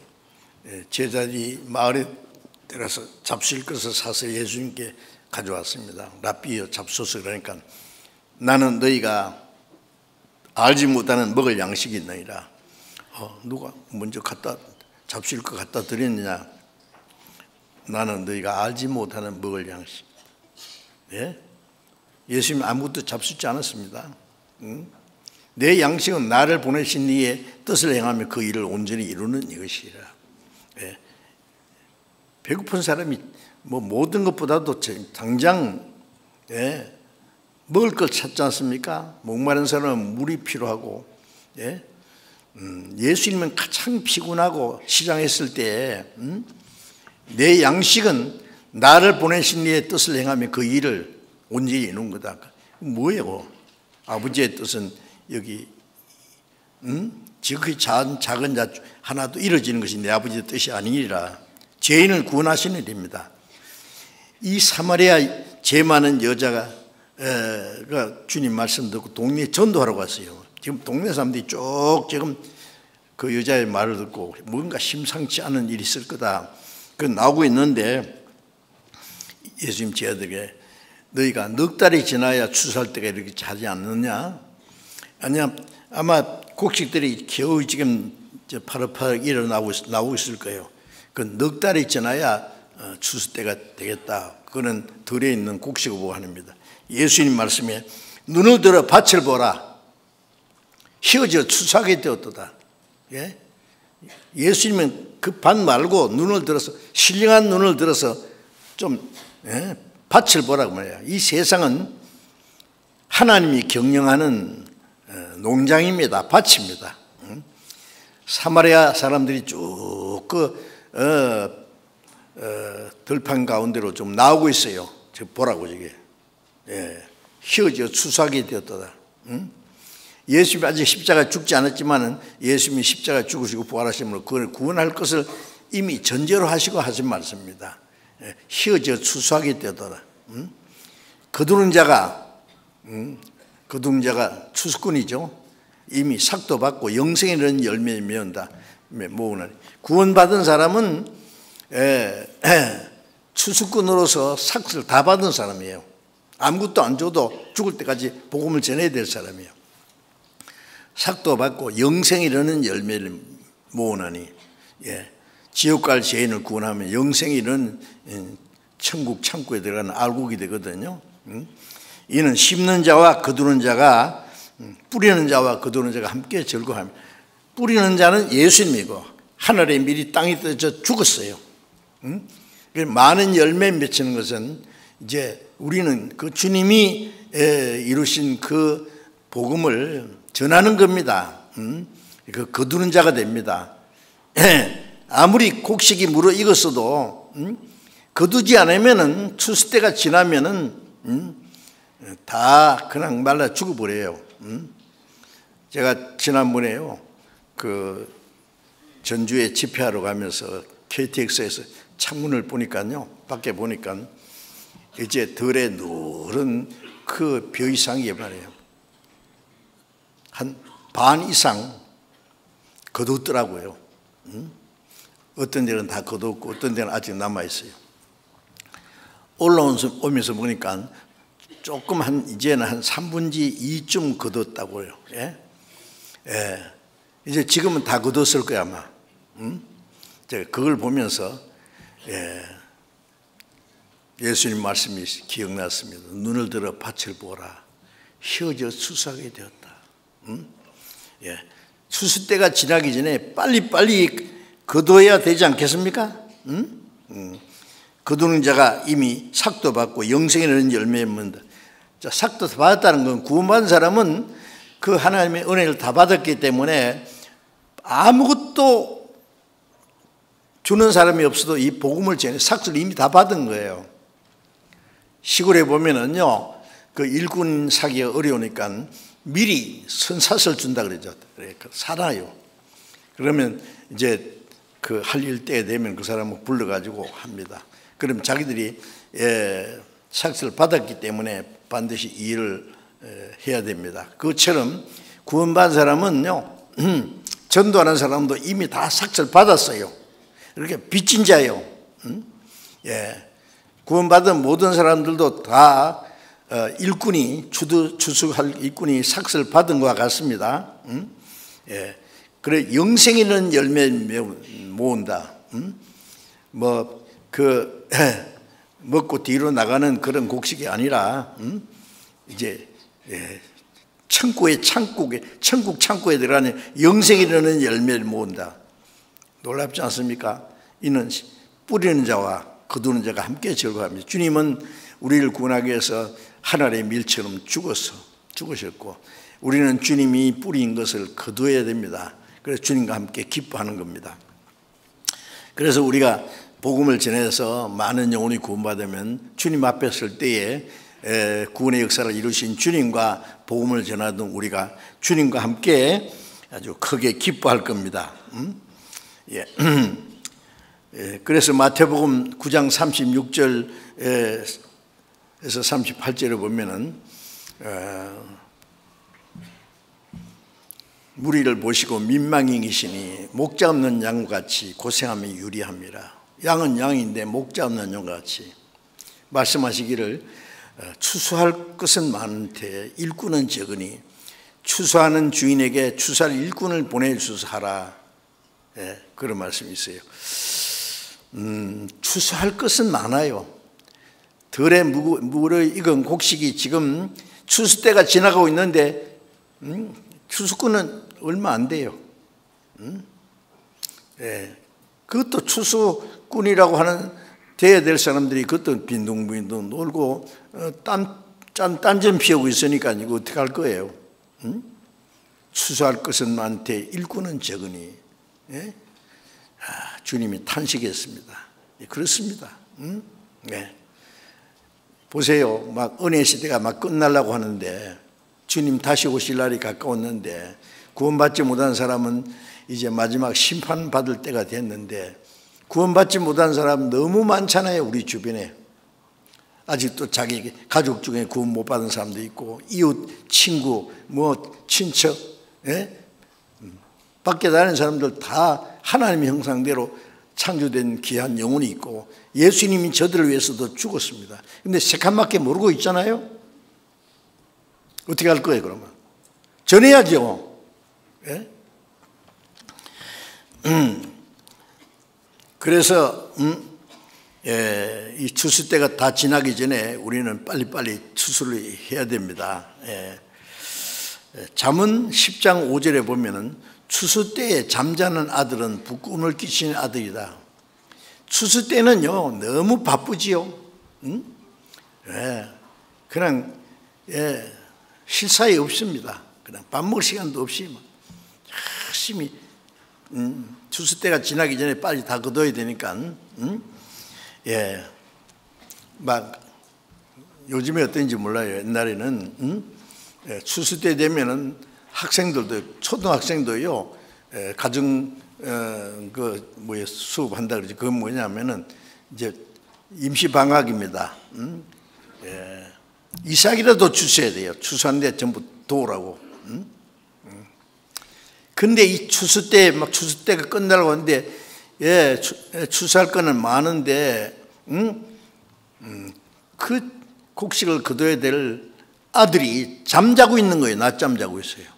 제자들이 마을에 들어가서 잡수실 것을 사서 예수님께 가져왔습니다. 랍비여 잡소서. 그러니까 나는 너희가 알지 못하는 먹을 양식이 있느니라. 누가 먼저 잡수실 것 갖다 드렸느냐? 나는 너희가 알지 못하는 먹을 양식. 예수님 아무것도 잡수지 않았습니다. 내 양식은 나를 보내신 이의 뜻을 행하며 그 일을 온전히 이루는 이것이라. 배고픈 사람이 뭐 모든 것보다도 당장 먹을 걸 찾지 않습니까? 목마른 사람은 물이 필요하고, 예수님은 가장 피곤하고 시장했을 때 내 양식은 나를 보내신 이의 뜻을 행하며 그 일을 온전히 이루는 거다. 뭐예요? 아버지의 뜻은 여기 지극히 작은 자 하나도 이루어지는 것이 내 아버지의 뜻이 아니니라. 죄인을 구원하시는 일입니다. 이 사마리아 죄 많은 여자가 주님 말씀 듣고 동네에 전도하러 갔어요. 지금 동네 사람들이 쭉 지금 그 여자의 말을 듣고 뭔가 심상치 않은 일이 있을 거다. 그 나오고 있는데 예수님 제자들에게 너희가 넉 달이 지나야 추수할 때가 이렇게 자지 않느냐? 아니야, 아마 곡식들이 겨우 지금 파릇파릇 나오고 있을 거예요. 그 넉 달이 지나야 추수 때가 되겠다. 그거는 들에 있는 곡식을 보고 합니다. 예수님 말씀에 눈을 들어 밭을 보라. 휘어져 추수하게 되었도다. 예? 예수님은 그 밭 말고 눈을 들어서 신령한 눈을 들어서 좀 밭을 보라고 말이야. 이 세상은 하나님이 경영하는 농장입니다. 밭입니다. 사마리아 사람들이 쭉 들판 가운데로 좀 나오고 있어요. 저 보라고 저게. 휘어져 추수하게 되었다. 예수님이 아직 십자가에 죽지 않았지만은 예수님이 십자가에 죽으시고 부활하심으로 그걸 구원할 것을 이미 전제로 하시고 하신 말씀입니다. 휘어져 추수하게 되었다. 거두는 자가 추수꾼이죠. 이미 삭도 받고 영생에 이르는 열매를 모은다. 구원받은 사람은 추수꾼으로서 삭을 다 받은 사람이에요. 아무것도 안 줘도 죽을 때까지 복음을 전해야 될 사람이에요. 삭도 받고 영생에 이르는 열매를 모으나니, 지옥 갈 죄인을 구원하면 영생에 이르는 천국 창고에 들어가는 알곡이 되거든요. 이는 심는 자와 거두는 자가 뿌리는 자와 거두는 자가 함께 즐거워하며, 뿌리는 자는 예수님이고 하늘에 미리 땅이 떠져 죽었어요. 많은 열매 맺히는 것은 이제 우리는 그 주님이 이루신 그 복음을 전하는 겁니다. 그 거두는 자가 됩니다. 아무리 곡식이 물어 익었어도 거두지 않으면은 추수 때가 지나면은 다 그냥 말라 죽어버려요. 제가 지난번에요, 그 전주에 집회하러 가면서 KTX에서 창문을 보니까요, 밖에 보니까 이제 들에 누른 그 벼 이상이 말이에요, 한 반 이상 거뒀더라고요. 어떤 데는 다 거뒀고 어떤 데는 아직 남아있어요. 올라오면서 보니까 조금 이제는 한 3분의 2쯤 거뒀다고요. 이제 지금은 다 거뒀을 거야 아마. 제가 그걸 보면서 예수님 말씀이 기억났습니다. 눈을 들어 밭을 보라. 휘어져 추수하게 되었다. 추수 때가 지나기 전에 빨리빨리 거둬야 되지 않겠습니까? 거두는 자가 이미 삭도 받고 영생에 이르는 열매에 맺는다. 삭도 받았다는 건 구원받은 사람은 그 하나님의 은혜를 다 받았기 때문에 아무것도 주는 사람이 없어도 이 복음을 전해 삭을 이미 다 받은 거예요. 시골에 보면은요, 그 일꾼 사기가 어려우니까 미리 선샷을 준다 그러죠. 살아요. 그러면 이제 그 할 일 때 되면 그 사람을 불러가지고 합니다. 그럼 자기들이 삭을 받았기 때문에 반드시 일을 해야 됩니다. 그것처럼 구원받은 사람은요, 전도하는 사람도 이미 다 삭을 받았어요. 이렇게 빚진 자예요. 구원받은 모든 사람들도 다 일꾼이 추수할 일꾼이 삭을 받은 것과 같습니다. 그래 영생 있는 열매를 모은다. 먹고 뒤로 나가는 그런 곡식이 아니라 이제 천국 창고에 들어가는 영생 이르는 열매를 모은다. 놀랍지 않습니까? 이는 뿌리는 자와 거두는 자가 함께 즐거워합니다. 주님은 우리를 구원하기 위해서 하늘의 밀처럼 죽으셨고 우리는 주님이 뿌린 것을 거두어야 됩니다. 그래서 주님과 함께 기뻐하는 겁니다. 그래서 우리가 복음을 전해서 많은 영혼이 구원받으면 주님 앞에 설 때에 구원의 역사를 이루신 주님과 복음을 전하던 우리가 주님과 함께 아주 크게 기뻐할 겁니다. 그래서 마태복음 9장 36절에서 38절에 보면은 무리를 보시고 민망이시니 목자 없는 양같이 고생하며 유리함이라. 양은 양인데 목자 없는 양같이 말씀하시기를 추수할 것은 많은데 일꾼은 적으니 추수하는 주인에게 추수할 일꾼을 보내주소서 하라. 그런 말씀이 있어요. 추수할 것은 많아요. 덜에 물을 익은 곡식이 지금 추수 때가 지나가고 있는데 추수꾼은 얼마 안 돼요. 그것도 추수꾼이라고 하는 돼야 될 사람들이 그것도 빈둥빈둥 놀고 딴전 피우고 있으니까 이거 어떻게 할 거예요? 추수할 것은 많되 일꾼은 적으니. 주님이 탄식했습니다. 그렇습니다. 보세요. 막 은혜 시대가 막 끝나려고 하는데 주님 다시 오실 날이 가까웠는데 구원받지 못한 사람은 이제 마지막 심판받을 때가 됐는데 구원받지 못한 사람 너무 많잖아요. 우리 주변에. 아직도 자기 가족 중에 구원 못 받은 사람도 있고 이웃, 친구, 친척, 밖에 다니는 사람들 다 하나님의 형상대로 창조된 귀한 영혼이 있고 예수님이 저들을 위해서도 죽었습니다. 그런데 새카맣게 모르고 있잖아요. 어떻게 할 거예요 그러면? 전해야죠. 그래서 이 추수 때가 다 지나기 전에 우리는 빨리빨리 추수를 해야 됩니다. 잠언 10장 5절에 보면은 추수 때에 잠자는 아들은 부끄러움을 끼치는 아들이다. 추수 때는요 너무 바쁘지요. 그냥 쉴 사이 없습니다. 그냥 밥 먹을 시간도 없이 열심히 추수 때가 지나기 전에 빨리 다 거둬야 되니까 막 요즘에 어떤지 몰라요. 옛날에는 추수 때 되면은 학생들도 초등학생도요 가정 수업한다 그러지. 그건 뭐냐면은 이제 임시 방학입니다. 이삭이라도 주셔야 돼요. 추수하는데 전부 도우라고. 근데 이 추수 때가 끝나려고 하는데 추수할 거는 많은데 그 곡식을 거둬야 될 아들이 잠자고 있는 거예요. 낮잠 자고 있어요.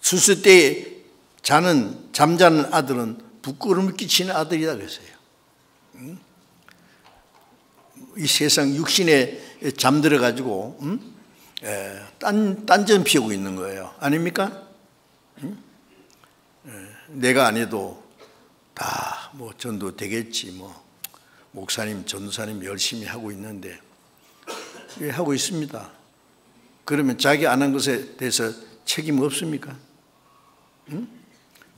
추수 때 잠자는 아들은 부끄러움을 끼치는 아들이다 그랬어요. 이 세상 육신에 잠들어 가지고 딴전 피우고 있는 거예요. 아닙니까? 내가 안 해도 다 뭐 전도 되겠지, 뭐 목사님, 전도사님 열심히 하고 있는데 왜 하고 있습니다. 그러면 자기 안 한 것에 대해서 책임 없습니까?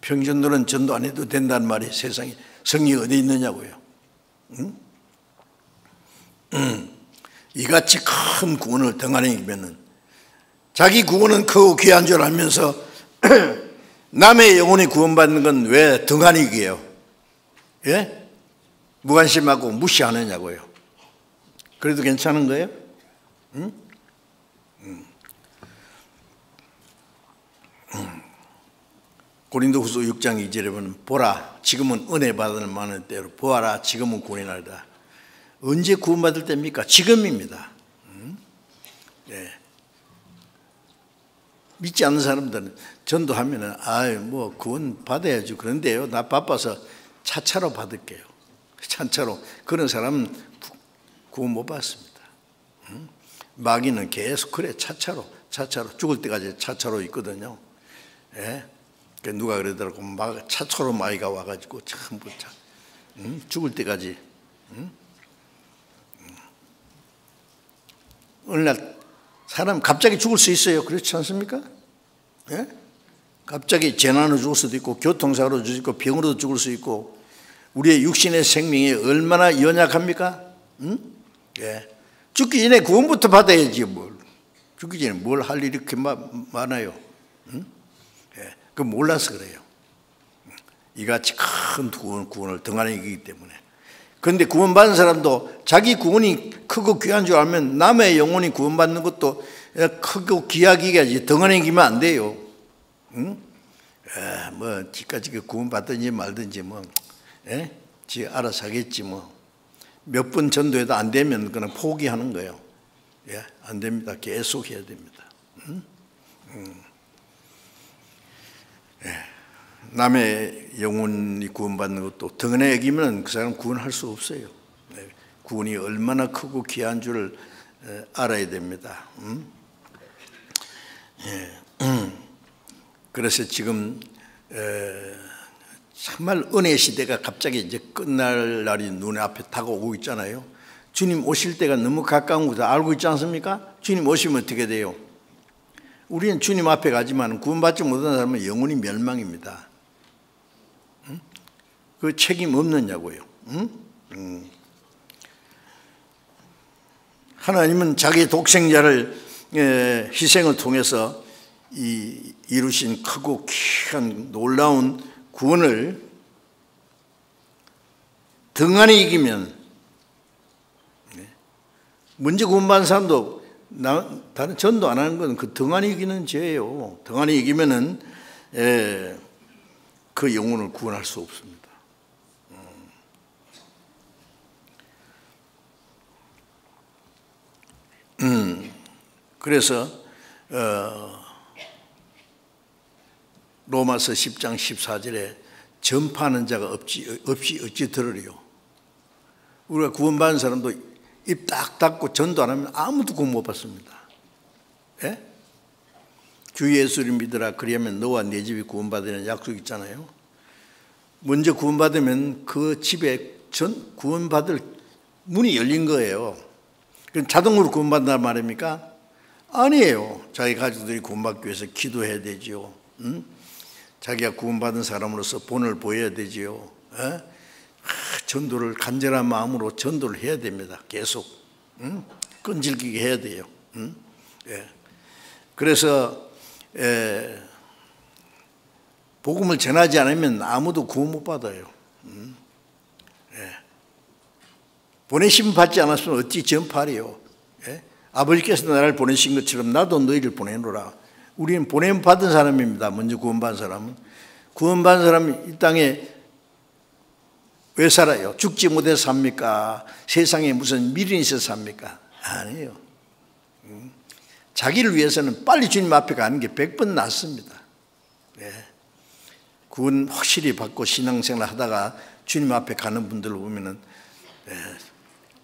평전도는 전도 안 해도 된다는 말이 세상에 성이 어디 있느냐고요. 이같이 큰 구원을 등한히면 자기 구원은 크고 귀한 줄 알면서 남의 영혼이 구원받는 건 왜 등한히기예요? 예? 무관심하고 무시하느냐고요. 그래도 괜찮은 거예요? 고린도후서 6장 2절에 보면 보라 지금은 은혜 받는 많은 때로 보아라 지금은 구원의 날이다. 언제 구원받을 때입니까? 지금입니다. 믿지 않는 사람들은 전도하면은 뭐 구원 받아야죠. 그런데요 나 바빠서 차차로 받을게요. 차차로. 그런 사람은 구원 못 받습니다. 마귀는 계속 그래 차차로 죽을 때까지 차차로 있거든요. 누가 그러더라고 차차로 마귀가 와가지고 전부 죽을 때까지. 어느 날 사람 갑자기 죽을 수 있어요. 그렇지 않습니까? 갑자기 재난으로 죽을 수도 있고 교통사고로 죽을 수 있고 병으로도 죽을 수 있고 우리의 육신의 생명이 얼마나 연약합니까? 죽기 전에 구원부터 받아야지 뭘. 죽기 전에 뭘 할 일이 이렇게 많아요. 그거 몰라서 그래요. 이같이 큰 구원을 등한히 이기기 때문에. 그런데 구원받은 사람도 자기 구원이 크고 귀한 줄 알면 남의 영혼이 구원받는 것도 크고 귀하게 여겨야지 등한히 이기면 안 돼요. 응? 뭐 지까지 구원받든지 말든지 뭐 지 알아서 하겠지 뭐. 몇 번 전도해도 안 되면 그냥 포기하는 거예요. 안 됩니다. 계속 해야 됩니다. 남의 영혼이 구원받는 것도 등한히 여기면 그 사람 구원할 수 없어요. 구원이 얼마나 크고 귀한 줄 알아야 됩니다. 그래서 지금 정말 은혜 시대가 갑자기 이제 끝날 날이 눈에 앞에 다가오고 있잖아요. 주님 오실 때가 너무 가까운 것을 알고 있지 않습니까? 주님 오시면 어떻게 돼요? 우리는 주님 앞에 가지만 구원받지 못한 사람은 영원히 멸망입니다. 그 책임 없느냐고요. 하나님은 자기 독생자를 희생을 통해서 이루신 크고 귀한 놀라운 구원을 등한히 이기면, 먼저 구원받은 사람도 다른 전도 안 하는 건 그 등한히 이기는 죄예요. 등한히 이기면은 그 영혼을 구원할 수 없습니다. 그래서 로마서 10장 14절에 전파하는 자가 없이 어찌 들으리요. 우리가 구원받은 사람도 입 딱 닫고 전도 안 하면 아무도 구원 못 받습니다. 예? 주 예수를 믿으라 그리하면 너와 네 집이 구원받으는 약속 있잖아요. 먼저 구원받으면 그 집에 구원받을 문이 열린 거예요. 그럼 자동으로 구원받는단 말입니까? 아니에요. 자기 가족들이 구원받기 위해서 기도해야 되지요. 자기가 구원받은 사람으로서 본을 보여야 되지요. 전도를 간절한 마음으로 전도를 해야 됩니다. 계속 끈질기게 해야 돼요. 그래서 복음을 전하지 않으면 아무도 구원 못 받아요. 보내심 받지 않았으면 어찌 전파하리요. 아버지께서 나를 보내신 것처럼 나도 너희를 보내노라. 우리는 보냄 받은 사람입니다. 먼저 구원받은 사람은. 구원받은 사람이 이 땅에 왜 살아요? 죽지 못해서 삽니까? 세상에 무슨 미련이 있어서 삽니까? 아니에요. 자기를 위해서는 빨리 주님 앞에 가는 게 100번 낫습니다. 구원 확실히 받고 신앙생활 하다가 주님 앞에 가는 분들을 보면은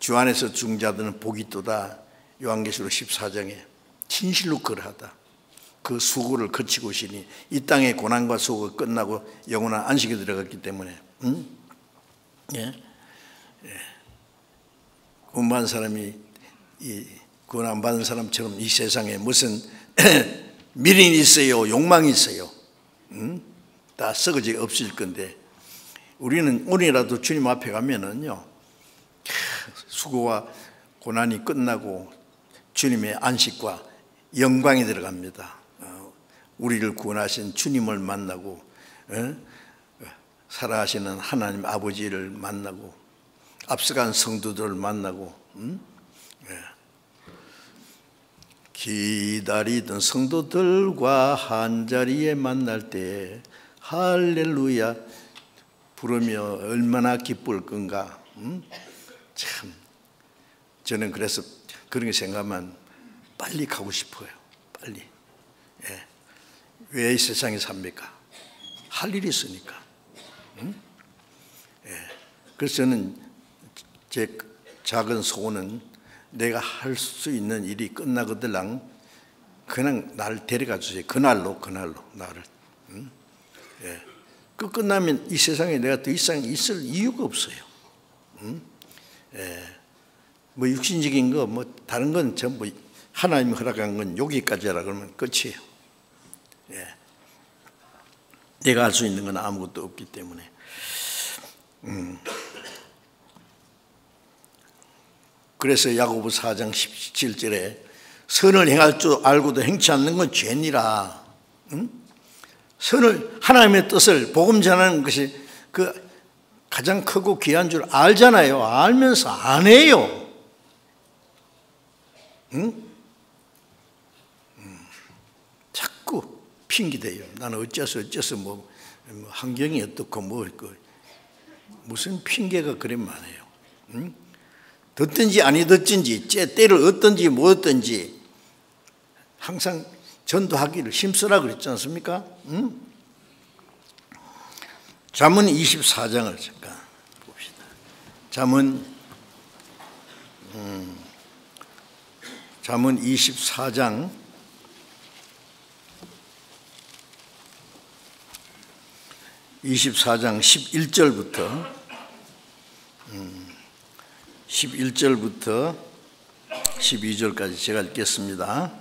주 안에서 죽은 자들은 복이 있도다. 요한계시록 14장에 진실로 그러하다. 그 수고를 거치고 오시니 이 땅의 고난과 수고가 끝나고 영원한 안식에 들어갔기 때문에 구원받은 사람이 구원 안 받은 사람처럼 이 세상에 무슨 미련이 있어요, 욕망이 있어요. 다 썩어져 없을 건데 우리는 오늘이라도 주님 앞에 가면은요 수고와 고난이 끝나고 주님의 안식과 영광이 들어갑니다. 우리를 구원하신 주님을 만나고 살아가시는 하나님 아버지를 만나고 앞서간 성도들을 만나고 기다리던 성도들과 한자리에 만날 때 할렐루야 부르며 얼마나 기쁠 건가. 참 저는 그래서 그런 게 생각하면 빨리 가고 싶어요. 빨리. 왜 이 세상에 삽니까? 할 일이 있으니까. 그래서 저는 제 작은 소원은 내가 할 수 있는 일이 끝나거들랑 그냥 나를 데려가 주세요. 그날로 나를. 그 끝나면 이 세상에 내가 더 이상 있을 이유가 없어요. 뭐 육신적인 거 뭐 다른 건 전부 하나님이 허락한 건 여기까지라 그러면 끝이에요. 내가 할 수 있는 건 아무것도 없기 때문에. 그래서 야고보 4장 17절에 선을 행할 줄 알고도 행치 않는 건 죄니라. 선을 하나님의 뜻을 복음 전하는 것이 그 가장 크고 귀한 줄 알잖아요. 알면서 안 해요. 응? 자꾸 핑계대요. 나는 어째서 뭐 환경이 어떻고 뭐 무슨 핑계가 그리 많아요. 응? 듣든지 아니 듣든지 때를 얻든지 못 얻든지 항상 전도하기를 힘쓰라 그랬지 않습니까? 응? 잠언 24장을 잠깐 봅시다. 잠언 24장 11절부터 12절까지 제가 읽겠습니다.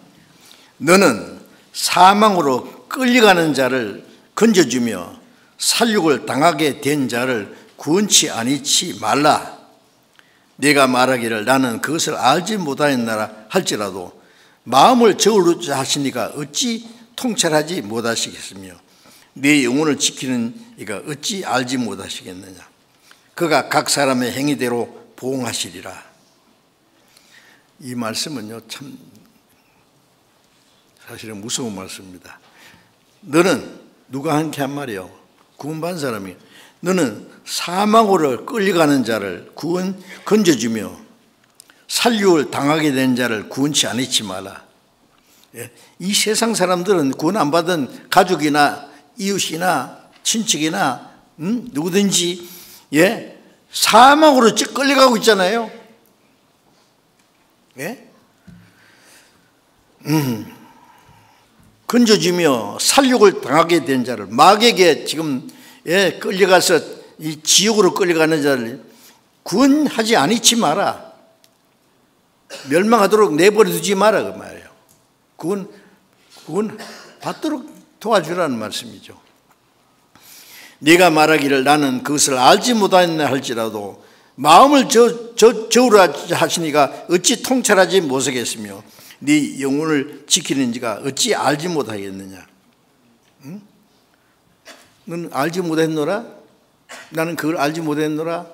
너는 사망으로 끌려가는 자를 건져주며 살육을 당하게 된 자를 구원치 아니치 말라. 내가 말하기를 나는 그것을 알지 못하였나라 할지라도 마음을 저울자 하시니까 어찌 통찰하지 못하시겠으며 네 영혼을 지키는 이가 어찌 알지 못하시겠느냐. 그가 각 사람의 행위대로 보응하시리라. 이 말씀은요 참 사실은 무서운 말씀입니다. 너는 누가 한테 한 말이요? 구원받은 사람이 너는 사망으로 끌려가는 자를 건져주며 살육을 당하게 된 자를 구원치 않지 마라. 이 세상 사람들은 구원 안 받은 가족이나 이웃이나 친척이나 누구든지 사망으로 끌려가고 있잖아요. 건져주며 살육을 당하게 된 자를 마귀에게 지금 끌려가서 이 지옥으로 끌려가는 자를 구원하지 아니치 마라. 멸망하도록 내버려 두지 마라 그 말이에요. 구원 받도록 도와주라는 말씀이죠. 네가 말하기를 나는 그것을 알지 못하였나 할지라도 마음을 저우라 하시니까 어찌 통찰하지 못하겠으며 네 영혼을 지키는 지가 어찌 알지 못하겠느냐. 응? 너는 알지 못했노라? 나는 그걸 알지 못했노라?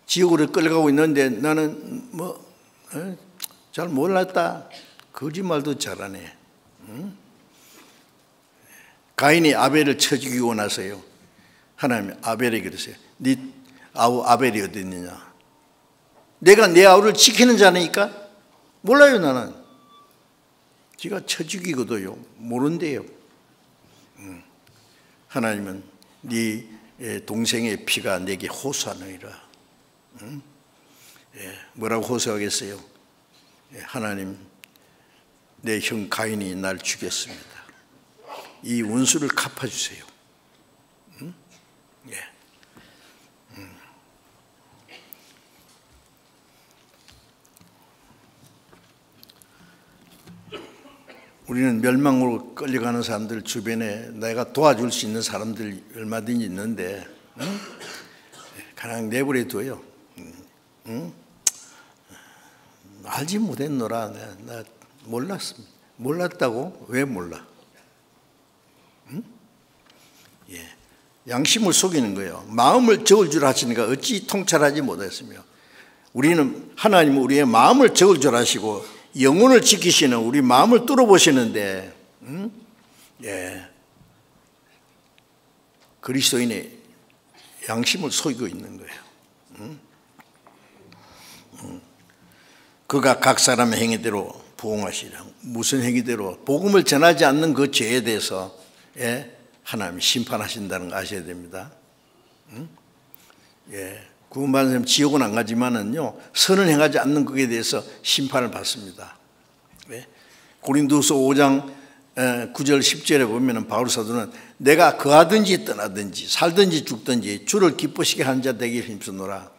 지옥으로 끌려가고 있는데 나는 잘 몰랐다. 거짓말도 잘하네. 응? 가인이 아벨을 쳐 죽이고 나서요. 하나님이 아벨에게 그러세요. 네 아우 아벨이 어디 있느냐? 내가 내 아우를 지키는 자니까? 몰라요 나는. 지가 쳐 죽이고도요 모른대요. 하나님은 네 동생의 피가 내게 호소하느니라. 뭐라고 호소하겠어요? 하나님 내 형 가인이 날 죽였습니다. 이 원수를 갚아주세요. 우리는 멸망으로 끌려가는 사람들 주변에 내가 도와줄 수 있는 사람들 얼마든지 있는데 그냥 내버려 둬요. 알지 못했노라. 나 몰랐습니다. 몰랐다고? 왜 몰라? 양심을 속이는 거예요. 마음을 적을 줄 아시니까 어찌 통찰하지 못했으며 우리는 하나님은 우리의 마음을 적을 줄 아시고 영혼을 지키시는 우리 마음을 뚫어보시는데 그리스도인의 양심을 속이고 있는 거예요. 그가 각 사람의 행위대로 보응하시라. 무슨 행위대로? 복음을 전하지 않는 그 죄에 대해서 하나님이 심판하신다는 거 아셔야 됩니다. 구원받은 사람 지옥은 안 가지만은요 선을 행하지 않는 것에 대해서 심판을 받습니다. 고린도서 5장 9절 10절에 보면은 바울 사도는 내가 거하든지 떠나든지 살든지 죽든지 주를 기쁘시게 하는 자 되기를 힘쓰노라.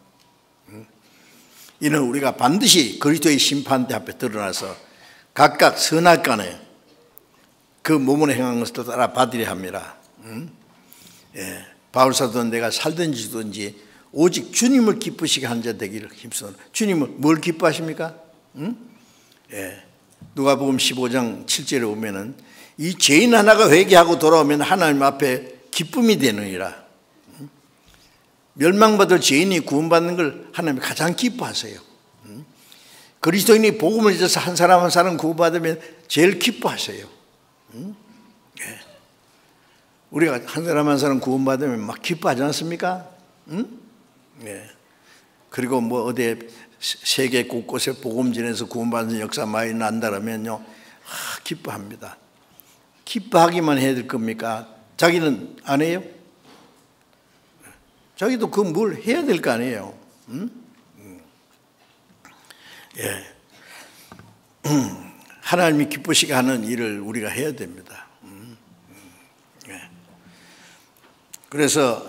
이는 우리가 반드시 그리스도의 심판대 앞에 드러나서 각각 선악간에 그 몸으로 행한 것을 따라 받으려 함이라. 바울 사도는 내가 살든지 죽든지 오직 주님을 기쁘시게 하는 자 되기를 힘쓰노라. 주님은 뭘 기뻐하십니까? 누가복음 15장 7절에 보면은 이 죄인 하나가 회개하고 돌아오면 하나님 앞에 기쁨이 되느니라. 멸망받을 죄인이 구원받는 걸 하나님이 가장 기뻐하세요. 그리스도인이 복음을 잊어서 한 사람 한 사람 구원받으면 제일 기뻐하세요. 우리가 한 사람 한 사람 구원받으면 막 기뻐하지 않습니까? 그리고 뭐 어디 세계 곳곳에 복음 전해서 구원받는 역사 많이 난다면요, 기뻐합니다. 기뻐하기만 해야 될 겁니까? 자기는 안 해요? 자기도 그 뭘 해야 될 거 아니에요. 하나님이 기쁘시게 하는 일을 우리가 해야 됩니다. 그래서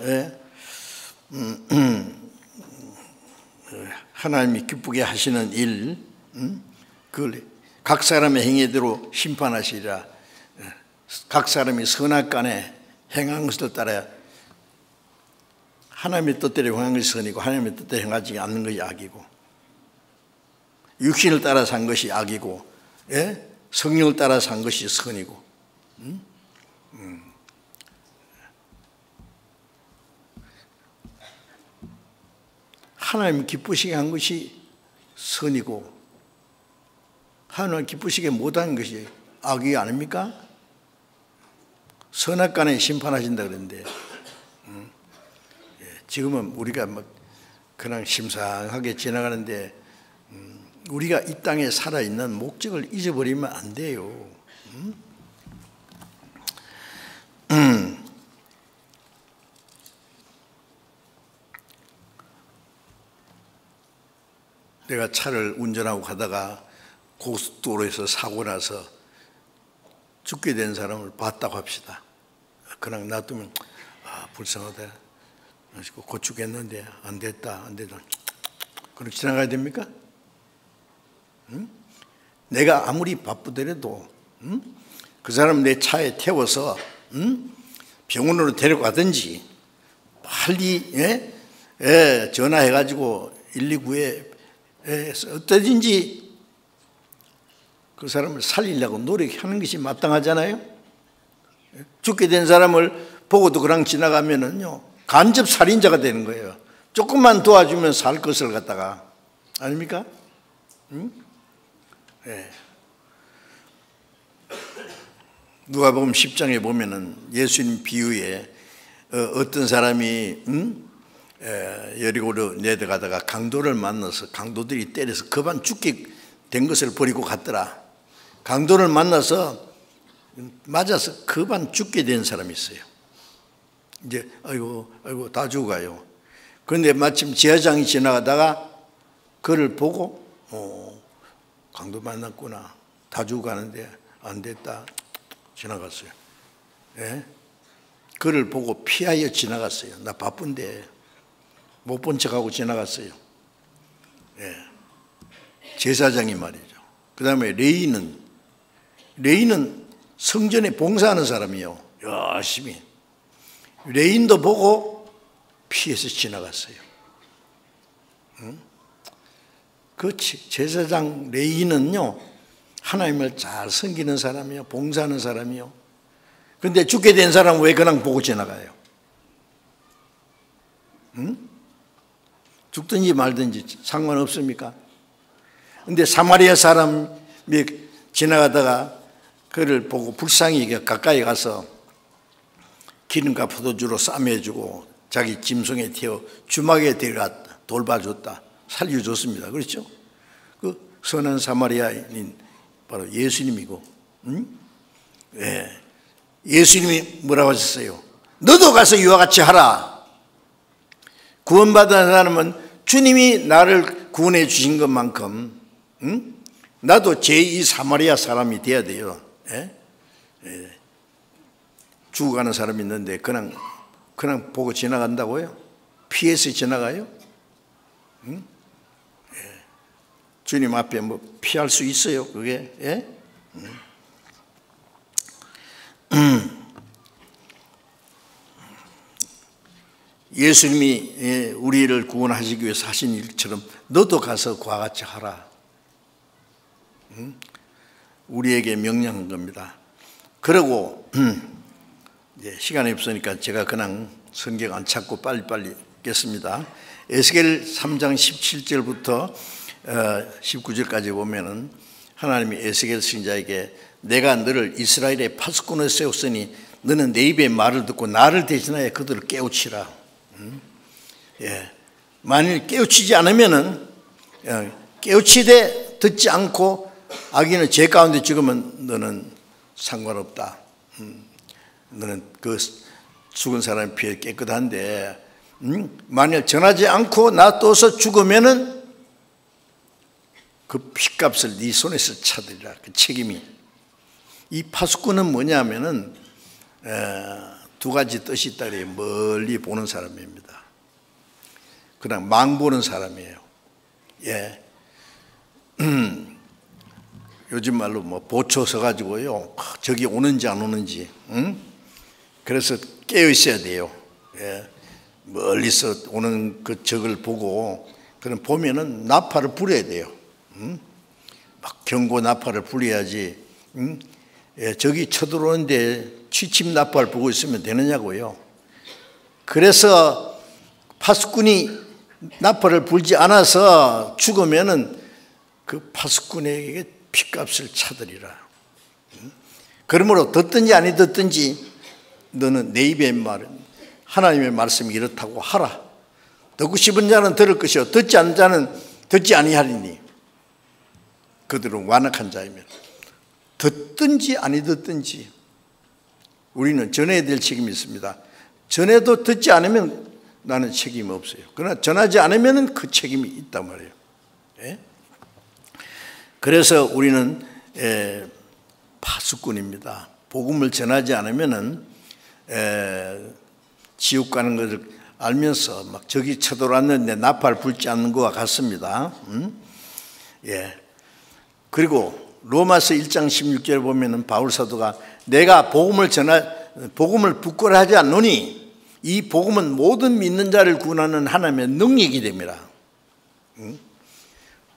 하나님이 기쁘게 하시는 일, 그걸 각 사람의 행위대로 심판하시리라. 각 사람이 선악간에 행한 것을 따라 하나님의 뜻대로 행한 것이 선이고 하나님의 뜻대로 행하지 않는 것이 악이고, 육신을 따라 산 것이 악이고, 성령을 따라 산 것이 선이고. 하나님 기쁘시게 한 것이 선이고 하나님 기쁘시게 못한 것이 악이 아닙니까? 선악간에 심판하신다 그랬는데, 지금은 우리가 뭐 그냥 심상하게 지나가는데, 우리가 이 땅에 살아있는 목적을 잊어버리면 안 돼요. 내가 차를 운전하고 가다가 고속도로에서 사고 나서 죽게 된 사람을 봤다고 합시다. 그냥 놔두면 불쌍하다, 곧 죽겠는데 안 됐다. 그렇게 지나가야 됩니까? 내가 아무리 바쁘더라도 그 사람 내 차에 태워서 병원으로 데려가든지 빨리 전화해가지고 119에 어떠든지 그 사람을 살리려고 노력하는 것이 마땅하잖아요. 죽게 된 사람을 보고도 그냥 지나가면은요, 간접 살인자가 되는 거예요. 조금만 도와주면 살 것을 갖다가, 아닙니까? 누가복음 10장에 보면은 예수님 비유에 어떤 사람이 여리고로 내려가다가 강도를 만나서 강도들이 때려서 그만 죽게 된 것을 버리고 갔더라. 강도를 만나서 맞아서 그만 죽게 된 사람이 있어요. 이제 아이고 다 죽어가요. 그런데 마침 제사장이 지나가다가 그를 보고 강도 만났구나, 다 죽어가는데 안 됐다, 지나갔어요. 그를 보고 피하여 지나갔어요. 나 바쁜데 못 본 척하고 지나갔어요. 제사장이 말이죠. 그 다음에 레위는 성전에 봉사하는 사람이요, 열심히. 레위인도 보고 피해서 지나갔어요. 그 제사장 레위인은요, 하나님을 잘 섬기는 사람이요, 봉사하는 사람이요. 근데 죽게 된 사람은 왜 그냥 보고 지나가요? 죽든지 말든지 상관없습니까? 근데 사마리아 사람이 지나가다가 그를 보고 불쌍히 가까이 가서 기름과 포도주로 싸매주고 자기 짐승에 태워 주막에 데려가 돌봐줬다, 살려줬습니다. 그렇죠? 그 선한 사마리아인인 바로 예수님이고, 예수님이 뭐라고 하셨어요? 너도 가서 이와 같이 하라. 구원받은 사람은 주님이 나를 구원해 주신 것만큼 나도 제2 사마리아 사람이 돼야 돼요. 죽어가는 사람이 있는데 그냥 보고 지나간다고요? 피해서 지나가요? 주님 앞에 뭐 피할 수 있어요, 그게? 예수님이 우리를 구원하시기 위해서 하신 일처럼 너도 가서 그와 같이 하라. 우리에게 명령한 겁니다. 그리고 이제 시간이 없으니까 제가 그냥 성경 안 찾고 빨리빨리 읽겠습니다. 에스겔 3장 17절부터 19절까지 보면은 하나님이 에스겔 선지자에게 내가 너를 이스라엘의 파수꾼을 세웠으니 너는 내 입의 말을 듣고 나를 대신하여 그들을 깨우치라. 만일 깨우치지 않으면은 깨우치되 듣지 않고 아기는 죄 가운데 죽으면 너는 상관없다. 너는 그 죽은 사람의 피에 깨끗한데 만일 전하지 않고 놔둬서 죽으면은 그 피값을 네 손에서 찾으리라. 그 책임이. 이 파수꾼은 뭐냐면은 두 가지 뜻이 있다 그래요. 멀리 보는 사람입니다. 그냥 망 보는 사람이에요. 요즘 말로 뭐 보초 서가지고요. 저기 오는지 안 오는지. 그래서 깨어 있어야 돼요. 멀리서 오는 그 적을 보고 그럼 보면은 나팔을 불어야 돼요. 막 경고 나팔을 불어야지. 저기 쳐들어오는데 취침 나팔 보고 있으면 되느냐고요. 그래서 파수꾼이 나팔을 불지 않아서 죽으면은 그 파수꾼에게 피값을 찾으리라. 그러므로 듣든지 아니 듣든지 너는 내 입의 말은 하나님의 말씀이 이렇다고 하라. 듣고 싶은 자는 들을 것이요 듣지 않는 자는 듣지 아니하리니 그들은 완악한 자이며 듣든지 아니 듣든지 우리는 전해야 될 책임이 있습니다. 전해도 듣지 않으면 나는 책임이 없어요. 그러나 전하지 않으면 그 책임이 있단 말이에요. 그래서 우리는 파수꾼입니다. 복음을 전하지 않으면 지옥 가는 것을 알면서 막 저기 쳐들어왔는데 나팔 불지 않는 것과 같습니다. 그리고 로마서 1장 16절에 보면은 바울 사도가 내가 복음을 부끄러워하지 않노니 이 복음은 모든 믿는 자를 구원하는 하나님의 능력이 됩니다.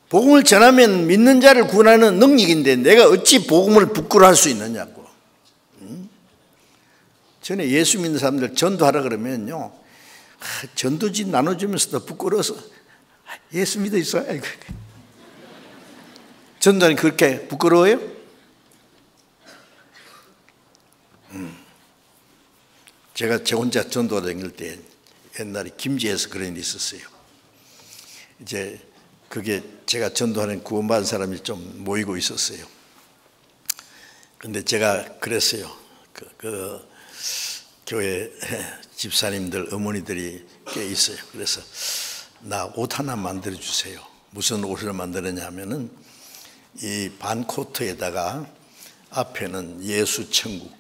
복음을 전하면 믿는 자를 구원하는 능력인데 내가 어찌 복음을 부끄러워할 수 있느냐고. 전에 예수 믿는 사람들 전도하라 그러면요, 전도지 나눠주면서도 부끄러워서 예수 믿어 있어. 전도는 그렇게 부끄러워요? 제가 제 혼자 전도 다닐 때 옛날에 김제에서 그런 일이 있었어요. 이제 그게 제가 전도하는 구원받은 사람이 좀 모이고 있었어요. 근데 제가 그랬어요. 그 교회 집사님들, 어머니들이 꽤 있어요. 그래서 나 옷 하나 만들어 주세요. 무슨 옷을 만들었냐 하면은 이 반코트에다가 앞에는 예수 천국,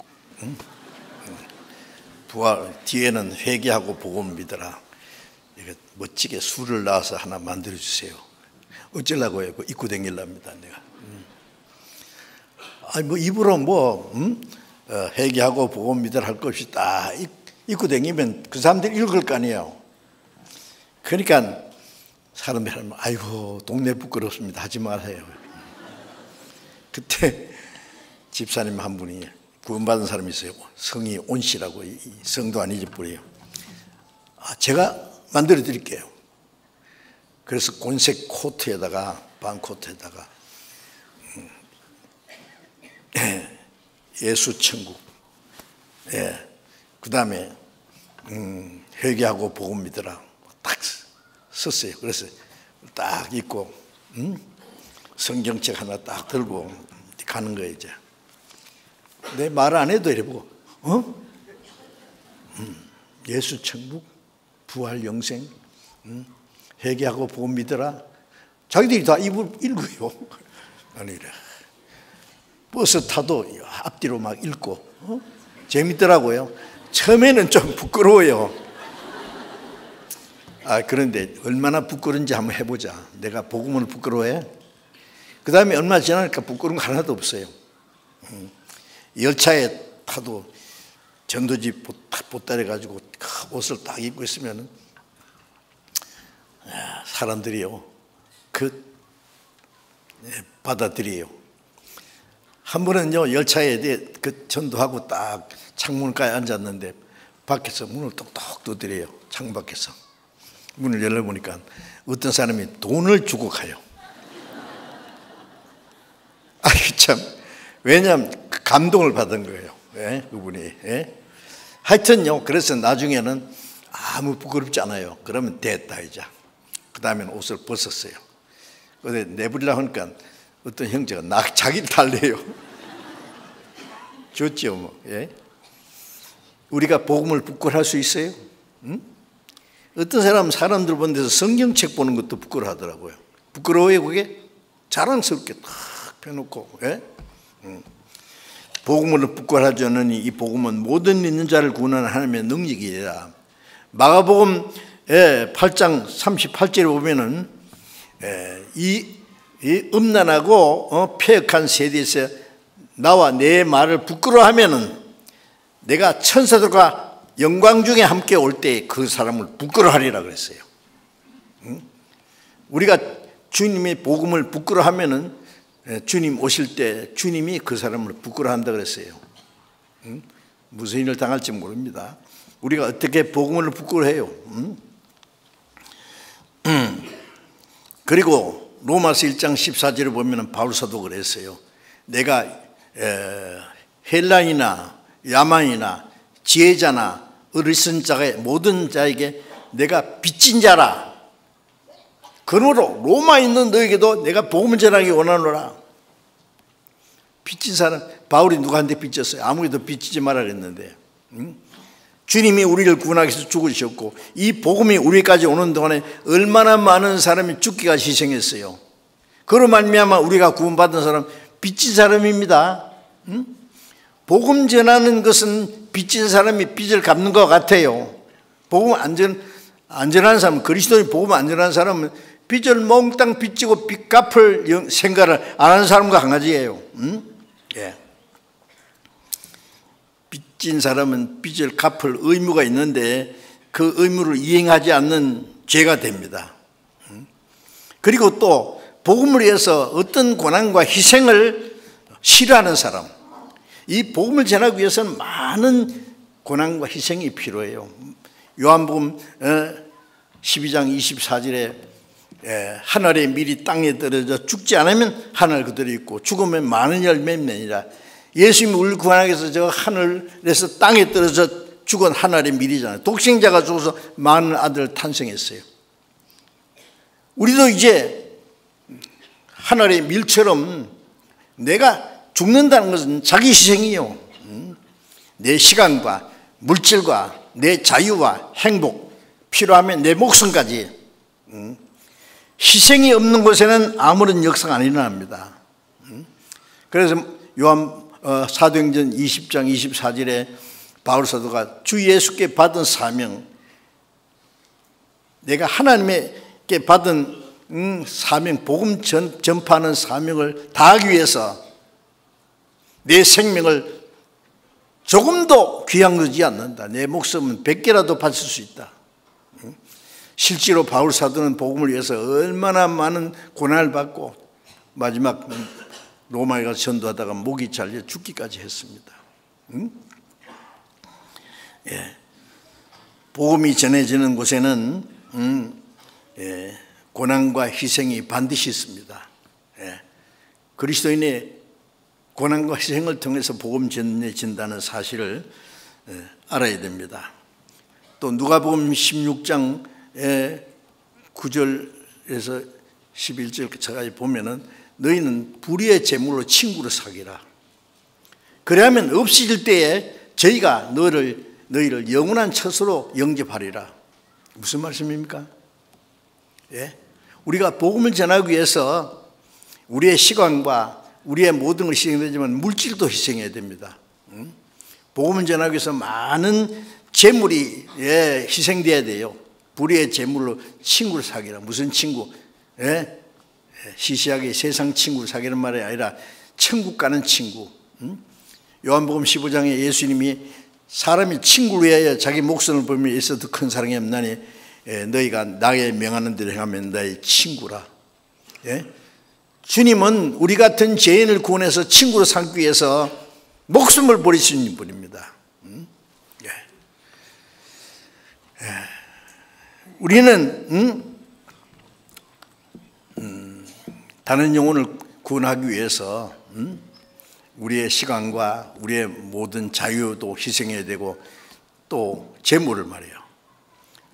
부활, 뒤에는 회개하고 복음 믿어라. 이거 멋지게 술을 낳아서 하나 만들어 주세요. 어쩌려고요? 입고 다닐랍니다, 내가. 아니 뭐 입으로 회개하고 복음 믿으라 할 것 없이 딱 입고 다니면 그 사람들이 읽을 거 아니에요. 그러니까 사람들이 하면 아이고 동네 부끄럽습니다 하지 말아요. 그때 집사님 한 분이 구원받은 사람이 있어요. 성이 온씨라고, 성도 아니지 뿌려요. 제가 만들어 드릴게요. 그래서 곤색 코트에다가 반코트에다가 예수 천국, 그 다음에 회개하고 복음 믿으라 딱 썼어요. 그래서 딱 입고 성경책 하나 딱 들고 가는 거예요. 이제 내 말 안 해도 이러고 예수 천국, 부활 영생, 회개하고 복음 믿으라. 자기들이 다 읽어요. 아니 이래. 버스 타도 앞뒤로 막 읽고 재밌더라고요. 처음에는 좀 부끄러워요. 그런데 얼마나 부끄러운지 한번 해보자. 내가 복음을 부끄러워해? 그 다음에 얼마 지나니까 부끄러운 거 하나도 없어요. 열차에 타도 전도지 보따리 가지고 옷을 딱 입고 있으면 사람들이요 받아들여요. 한 번은요 열차에 그 전도하고 딱 창문가에 앉았는데 밖에서 문을 똑똑 두드려요. 창 밖에서. 문을 열어보니까 어떤 사람이 돈을 주고 가요. 참, 왜냐하면 감동을 받은 거예요. 예? 그분이. 예? 하여튼요, 그래서 나중에는 아무 부끄럽지 않아요. 그러면 됐다, 이제. 그 다음에는 옷을 벗었어요. 근데 내버리려고 하니까 어떤 형제가 자기를 달래요. 좋죠, 뭐. 예? 우리가 복음을 부끄러워할 수 있어요? 응? 어떤 사람은 사람들 보는 데서 성경책 보는 것도 부끄러워하더라고요. 부끄러워요, 그게? 자랑스럽게 탁 펴놓고. 예? 복음을 부끄러워하지 않으니 이 복음은 모든 믿는 자를 구원하는 하나님의 능력이라. 마가복음 8장 38절에 보면은 이 음란하고 폐역한 세대에서 나와 내 말을 부끄러워하면은 내가 천사들과 영광 중에 함께 올 때 그 사람을 부끄러워하리라 그랬어요. 우리가 주님의 복음을 부끄러워하면은 주님 오실 때 주님이 그 사람을 부끄러워한다 그랬어요. 무슨 일을 당할지 모릅니다. 우리가 어떻게 복음을 부끄러워해요? 그리고 로마서 1장 14절에 보면 바울 사도 그랬어요. 내가 헬라인이나 야만이나 지혜자나 어리석은 자의 모든 자에게 내가 빚진 자라. 그러므로 로마에 있는 너에게도 내가 복음을 전하기 원하노라. 빚진 사람, 바울이 누구한테 빚졌어요? 아무래도 빚지지 말라 그랬는데. 주님이 우리를 구원하기 위해서 죽으셨고 이 복음이 우리까지 오는 동안에 얼마나 많은 사람이 죽기가 희생했어요. 그로 말미암아 우리가 구원받은 사람 빚진 사람입니다. 복음 전하는 것은 빚진 사람이 빚을 갚는 것 같아요. 복음 안전한 사람, 그리스도의 복음 안전한 사람은 빚을 몽땅 빚지고 빚 갚을 생각을 안 하는 사람과 강아지예요. 예. 빚진 사람은 빚을 갚을 의무가 있는데 그 의무를 이행하지 않는 죄가 됩니다. 그리고 또 복음을 위해서 어떤 고난과 희생을 싫어하는 사람, 이 복음을 전하기 위해서는 많은 고난과 희생이 필요해요. 요한복음 12장 24절에 하늘의 밀이 땅에 떨어져 죽지 않으면 하늘 그대로 있고 죽으면 많은 열매를 내니라. 예수님이 우리를 구원하기 위해서 저 하늘에서 땅에 떨어져 죽은 하늘의 밀이잖아요. 독생자가 죽어서 많은 아들을 탄생했어요. 우리도 이제 하늘의 밀처럼 내가 죽는다는 것은 자기 희생이요. 내 시간과 물질과 내 자유와 행복, 필요하면 내 목숨까지. 희생이 없는 곳에는 아무런 역사가 안 일어납니다. 그래서 요한 사도행전 20장 24절에 바울 사도가 주 예수께 받은 사명, 내가 하나님께 받은 사명, 복음 전파하는 사명을 다하기 위해서 내 생명을 조금도 귀한 거지 않는다. 내 목숨은 100개라도 바칠 수 있다. 실제로 바울 사도는 복음을 위해서 얼마나 많은 고난을 받고 마지막 로마에 가서 전도하다가 목이 잘려 죽기까지 했습니다. 예. 복음이 전해지는 곳에는 고난과 희생이 반드시 있습니다. 예. 그리스도인의 고난과 희생을 통해서 복음 전해진다는 사실을 알아야 됩니다. 또 누가복음 16장 9절에서 11절까지 보면은 너희는 불의의 재물로 친구를 사귀라. 그래야면 없어질 때에 저희가 너희를 영원한 처소로 영접하리라. 무슨 말씀입니까? 예? 우리가 복음을 전하기 위해서 우리의 시간과 우리의 모든 것이 희생되지만 물질도 희생해야 됩니다. 복음을 전하기 위해서 많은 재물이 희생돼야 돼요. 불의의 재물로 친구를 사귀라. 무슨 친구? 시시하게 세상 친구를 사귀는 말이 아니라 천국 가는 친구. 요한복음 15장에 예수님이 사람이 친구를 위하여 자기 목숨을 버리며 있어도 큰 사랑이 없나니 너희가 나의 명하는 대로 행하면 나의 친구라. 주님은 우리 같은 죄인을 구원해서 친구로 삼기 위해서 목숨을 버리시는 분입니다. 우리는 다른 영혼을 구원하기 위해서 우리의 시간과 우리의 모든 자유도 희생해야 되고 또 재물을 말이에요.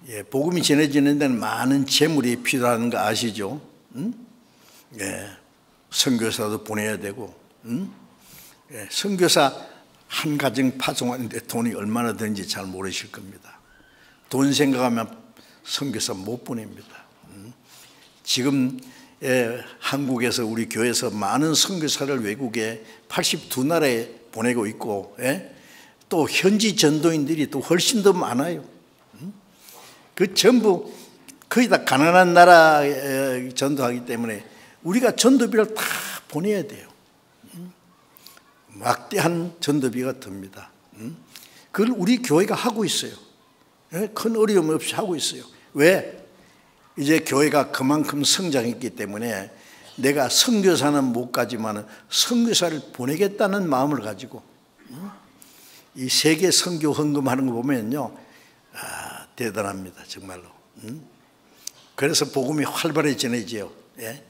예, 복음이 전해지는 데는 많은 재물이 필요한 거 아시죠? 예, 선교사도 보내야 되고, 예, 선교사 한 가정 파송하는데 돈이 얼마나 드는지 잘 모르실 겁니다. 돈 생각하면 선교사 못 보냅니다. 지금 한국에서 우리 교회에서 많은 선교사를 외국에 82나라에 보내고 있고, 예? 또 현지 전도인들이 또 훨씬 더 많아요. 그 전부 거의 다 가난한 나라에 전도하기 때문에 우리가 전도비를 다 보내야 돼요. 막대한 전도비가 듭니다. 그걸 우리 교회가 하고 있어요. 큰 어려움 없이 하고 있어요. 왜? 이제 교회가 그만큼 성장했기 때문에 내가 선교사는 못 가지만 선교사를 보내겠다는 마음을 가지고 이 세계 선교 헌금하는 거 보면요, 대단합니다, 정말로. 그래서 복음이 활발해지죠. 예?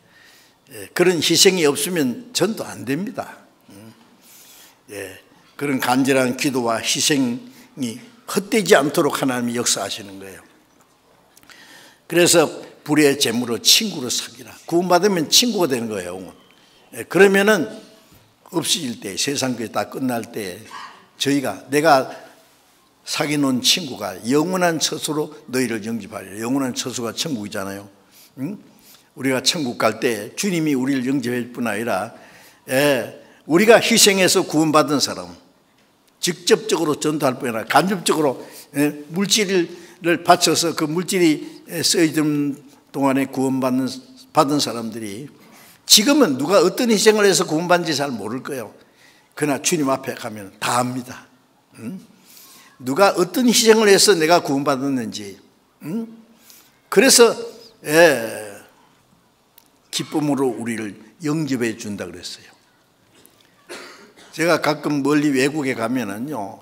예, 그런 희생이 없으면 전도 안 됩니다. 예, 그런 간절한 기도와 희생이 헛되지 않도록 하나님이 역사하시는 거예요. 그래서 불의의 재물로 친구로 사귀라. 구원받으면 친구가 되는 거예요. 예, 그러면은 없어질 때, 세상 게 다 끝날 때 내가 사귀 놓은 친구가 영원한 처소로 너희를 영접하리라. 영원한 처소가 천국이잖아요. 우리가 천국 갈 때 주님이 우리를 영접할 뿐 아니라, 예, 우리가 희생해서 구원받은 사람, 직접적으로 전도할 뿐 아니라 간접적으로 물질을 바쳐서 그 물질이 쓰여지는 동안에 구원받은 사람들이 지금은 누가 어떤 희생을 해서 구원받는지 잘 모를 거예요. 그러나 주님 앞에 가면 다 압니다. 누가 어떤 희생을 해서 내가 구원받았는지. 그래서 기쁨으로 우리를 영접해 준다 그랬어요. 제가 가끔 멀리 외국에 가면은요,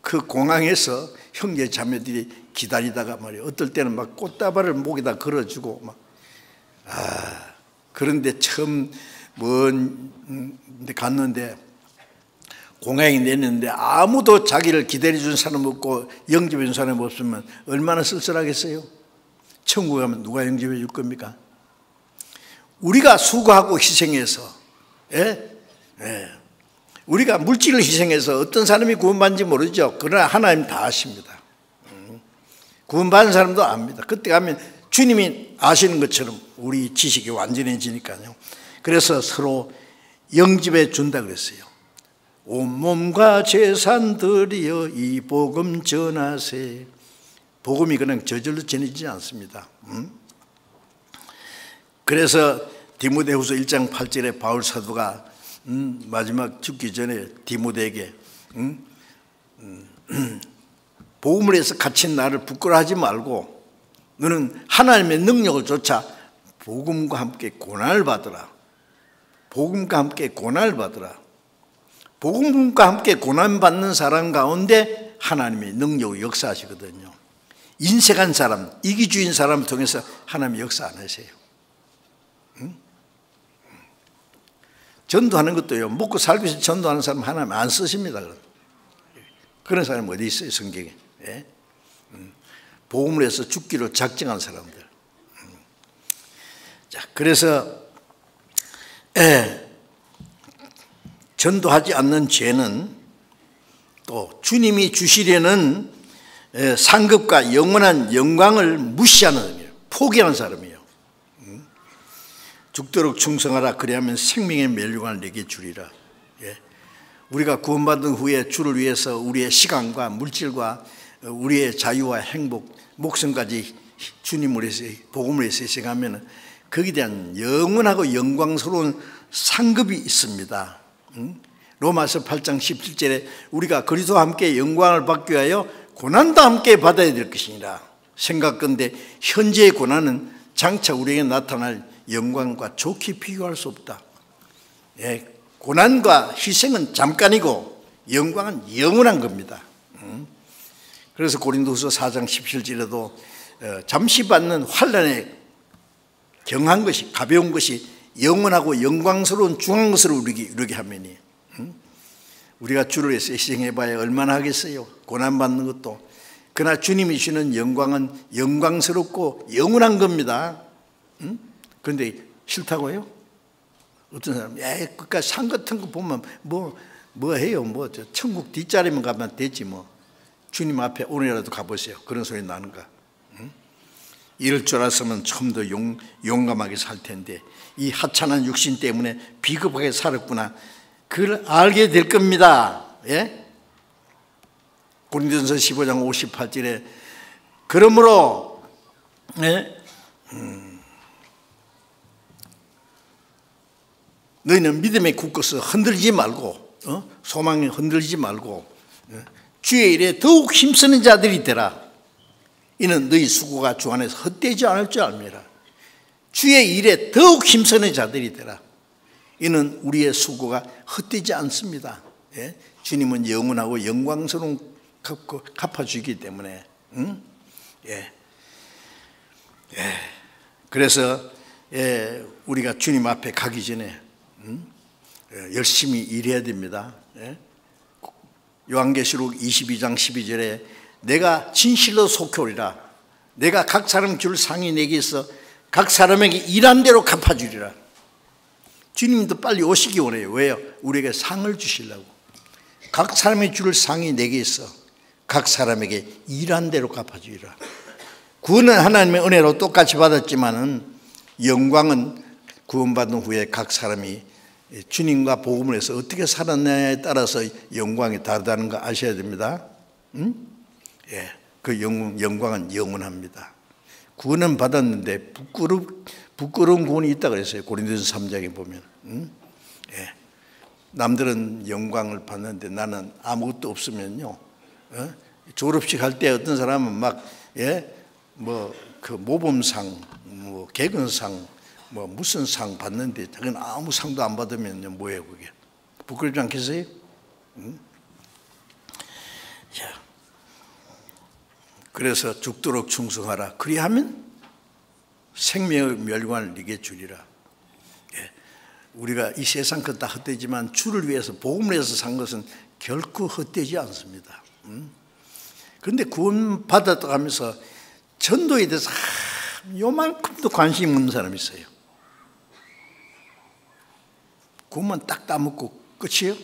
그 공항에서 형제 자매들이 기다리다가 말이에요, 어떨 때는 막 꽃다발을 목에다 걸어주고 막, 그런데 처음 먼데 갔는데 공항에 내렸는데 아무도 자기를 기다려준 사람 없고 영접해 준 사람 없으면 얼마나 쓸쓸하겠어요? 천국에 가면 누가 영접해 줄 겁니까? 우리가 수고하고 희생해서, 우리가 물질을 희생해서 어떤 사람이 구원받는지 모르죠. 그러나 하나님 다 아십니다. 구원받은 사람도 압니다. 그때 가면 주님이 아시는 것처럼 우리 지식이 완전해지니까요. 그래서 서로 영접해 준다 그랬어요. 온몸과 재산 들여 이 복음 전하세. 복음이 그냥 저절로 전해지지 않습니다. 그래서 디모데후서 1장 8절에 바울 사도가 마지막 죽기 전에 디모데에게 복음을 해서 갇힌 나를 부끄러워하지 말고 너는 하나님의 능력을 쫓아 복음과 함께 고난을 받으라. 복음과 함께 고난을 받으라. 복음과 함께 고난받는 사람 가운데 하나님의 능력을 역사하시거든요. 인색한 사람, 이기주의인 사람을 통해서 하나님이 역사 안 하세요. 전도하는 것도요, 먹고 살기 위해서 전도하는 사람 하나님 안 쓰십니다. 그런 사람이 어디 있어요, 성경에? 예? 복음을 해서 죽기로 작정한 사람들. 자, 그래서 전도하지 않는 죄는 또 주님이 주시려는 상급과 영원한 영광을 무시하는 사람이에요. 포기하는 사람이에요. 죽도록 충성하라. 그리하면 생명의 멸류관을 내게 주리라. 우리가 구원받은 후에 주를 위해서 우리의 시간과 물질과 우리의 자유와 행복, 목숨까지 주님을 위해서, 복음을 위해서 희생하면 거기에 대한 영원하고 영광스러운 상급이 있습니다. 로마서 8장 17절에 우리가 그리스도와 함께 영광을 받기 위하여 고난도 함께 받아야 될 것이니라. 생각건대 현재의 고난은 장차 우리에게 나타날 영광과 좋게 비교할 수 없다. 고난과 희생은 잠깐이고 영광은 영원한 겁니다. 그래서 고린도후서 4장 17절에도 잠시 받는 환난에 경한 것이, 가벼운 것이 영원하고 영광스러운 중한 것을 이루게 하매니 우리가 주를 위해서 희생해봐야 얼마나 하겠어요. 고난받는 것도. 그러나 주님이 주시는 영광은 영광스럽고 영원한 겁니다. 그런데 싫다고요? 어떤 사람, 그러니까 산 같은 거 보면 뭐 해요? 저 천국 뒷자리만 가면 되지 뭐. 주님 앞에 오늘이라도 가보세요. 그런 소리 나는가? 이럴 줄 알았으면 좀 더 용감하게 살 텐데 이 하찮은 육신 때문에 비겁하게 살았구나. 그걸 알게 될 겁니다. 예? 고린도전서 15장 58절에 그러므로 너희는 믿음에 굳건서 흔들리지 말고 소망에 흔들리지 말고 주의 일에 더욱 힘쓰는 자들이 되라. 이는 너희 수고가 주 안에서 헛되지 않을 줄 압니다. 주의 일에 더욱 힘쓰는 자들이 되라. 이는 우리의 수고가 헛되지 않습니다. 예? 주님은 영원하고 영광스러운 갚아주기 때문에 그래서 우리가 주님 앞에 가기 전에 열심히 일해야 됩니다. 요한계시록 22장 12절에 내가 진실로 속히 오리라. 내가 각 사람 줄 상이 내게 있어 각 사람에게 일한 대로 갚아주리라. 주님도 빨리 오시기 원해요. 왜요? 우리에게 상을 주시려고. 각 사람이 줄 상이 내게 있어 각 사람에게 일한 대로 갚아주리라. 구원은 하나님의 은혜로 똑같이 받았지만은 영광은 구원받은 후에 각 사람이 주님과 복음을 해서 어떻게 살았느냐에 따라서 영광이 다르다는 거 아셔야 됩니다. 그 영광은 영원합니다. 구원은 받았는데 부끄러운 구원이 있다 그랬어요. 고린도전서 3장에 보면. 남들은 영광을 받는데 나는 아무것도 없으면요. 졸업식 할 때 어떤 사람은 막 그 모범상, 개근상, 무슨 상 받는데 자기는 아무 상도 안 받으면요 뭐예요 그게? 부끄럽지 않겠어요? 그래서 죽도록 충성하라. 그리하면 생명의 멸관을 네게 주리라. 우리가 이 세상 것 다 헛되지만 주를 위해서 복음을 위해서 산 것은 결코 헛되지 않습니다. 그런데 구원 받았다고 하면서 전도에 대해서 요만큼도 관심 없는 사람이 있어요. 구원만 딱 따먹고 끝이에요?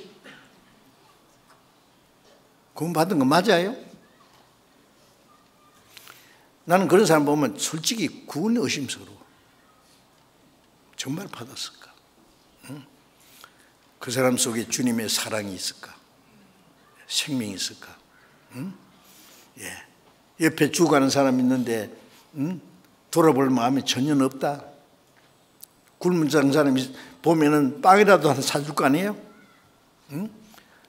구원 받은 거 맞아요? 나는 그런 사람 보면 솔직히 구원이 의심스러워. 정말 받았을까? 그 사람 속에 주님의 사랑이 있을까? 생명이 있을까? 옆에 죽어가는 사람 있는데 돌아볼 마음이 전혀 없다. 굶은 사람이 보면은 빵이라도 하나 사줄 거 아니에요?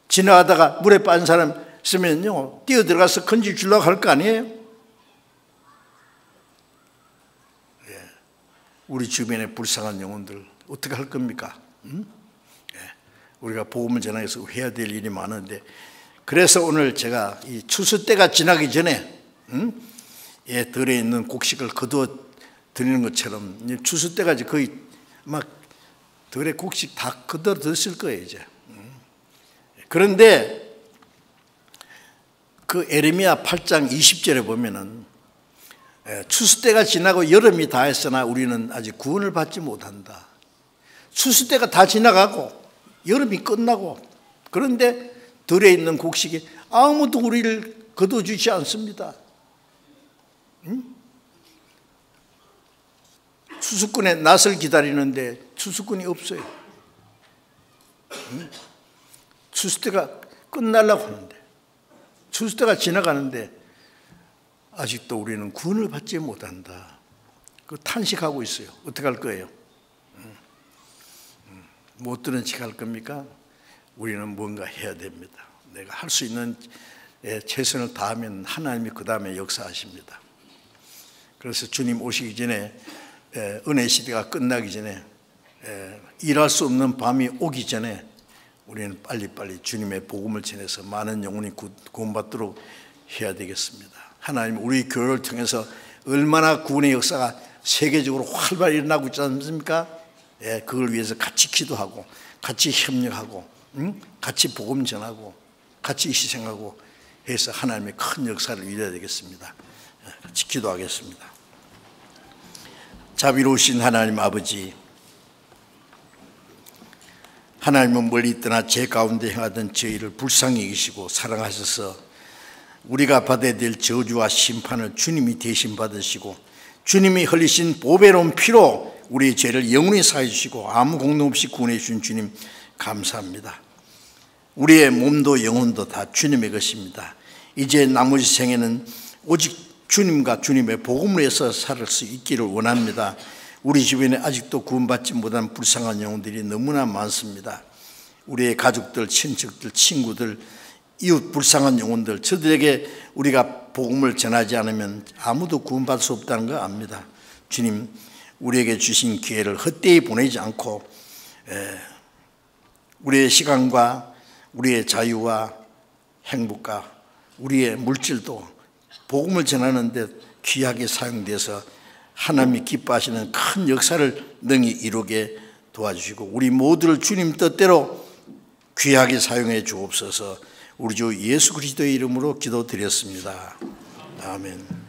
지나가다가 물에 빠진 사람 있으면요 뛰어들어가서 건질 주려고 할 거 아니에요? 우리 주변에 불쌍한 영혼들 어떻게 할 겁니까? 우리가 복음을 전하기 위해서 해야 될 일이 많은데, 그래서 오늘 제가 이 추수 때가 지나기 전에 들에 있는 곡식을 거두어 드리는 것처럼 추수 때까지 거의 막 들에 곡식 다 거두어 드실 거예요 이제. 그런데 그 에레미야 8장 20절에 보면은 추수 때가 지나고 여름이 다 했으나 우리는 아직 구원을 받지 못한다. 추수 때가 다 지나가고 여름이 끝나고, 그런데 들에 있는 곡식이 아무도 우리를 거둬주지 않습니다. 추수꾼의 낫을 기다리는데 추수꾼이 없어요. 추수 때가 끝나려고 하는데, 추수 때가 지나가는데 아직도 우리는 구원을 받지 못한다. 그 탄식하고 있어요. 어떻게 할 거예요? 못 들은 척 할 겁니까? 우리는 뭔가 해야 됩니다. 내가 할 수 있는 최선을 다하면 하나님이 그 다음에 역사하십니다. 그래서 주님 오시기 전에, 은혜 시대가 끝나기 전에, 일할 수 없는 밤이 오기 전에 우리는 빨리빨리 주님의 복음을 전해서 많은 영혼이 구원받도록 해야 되겠습니다. 하나님 우리 교회를 통해서 얼마나 구원의 역사가 세계적으로 활발히 일어나고 있지 않습니까? 예, 그걸 위해서 같이 기도하고 같이 협력하고 같이 복음 전하고 같이 희생하고 해서 하나님의 큰 역사를 이뤄야 되겠습니다. 같이 기도하겠습니다. 자비로우신 하나님 아버지, 하나님은 멀리 떠나 제 가운데 행하던 저희를 불쌍히 여기시고 사랑하셔서 우리가 받아야 될 저주와 심판을 주님이 대신 받으시고 주님이 흘리신 보배로운 피로 우리의 죄를 영원히 사해 주시고 아무 공로 없이 구원해 주신 주님 감사합니다. 우리의 몸도 영혼도 다 주님의 것입니다. 이제 나머지 생에는 오직 주님과 주님의 복음을 위해서 살 수 있기를 원합니다. 우리 주변에 아직도 구원받지 못한 불쌍한 영혼들이 너무나 많습니다. 우리의 가족들, 친척들, 친구들, 이웃 불쌍한 영혼들, 저들에게 우리가 복음을 전하지 않으면 아무도 구원받을 수 없다는 거 압니다. 주님, 우리에게 주신 기회를 헛되이 보내지 않고 우리의 시간과 우리의 자유와 행복과 우리의 물질도 복음을 전하는 데 귀하게 사용돼서 하나님이 기뻐하시는 큰 역사를 능히 이루게 도와주시고 우리 모두를 주님 뜻대로 귀하게 사용해 주옵소서. 우리 주 예수 그리스도의 이름으로 기도드렸습니다. 아멘.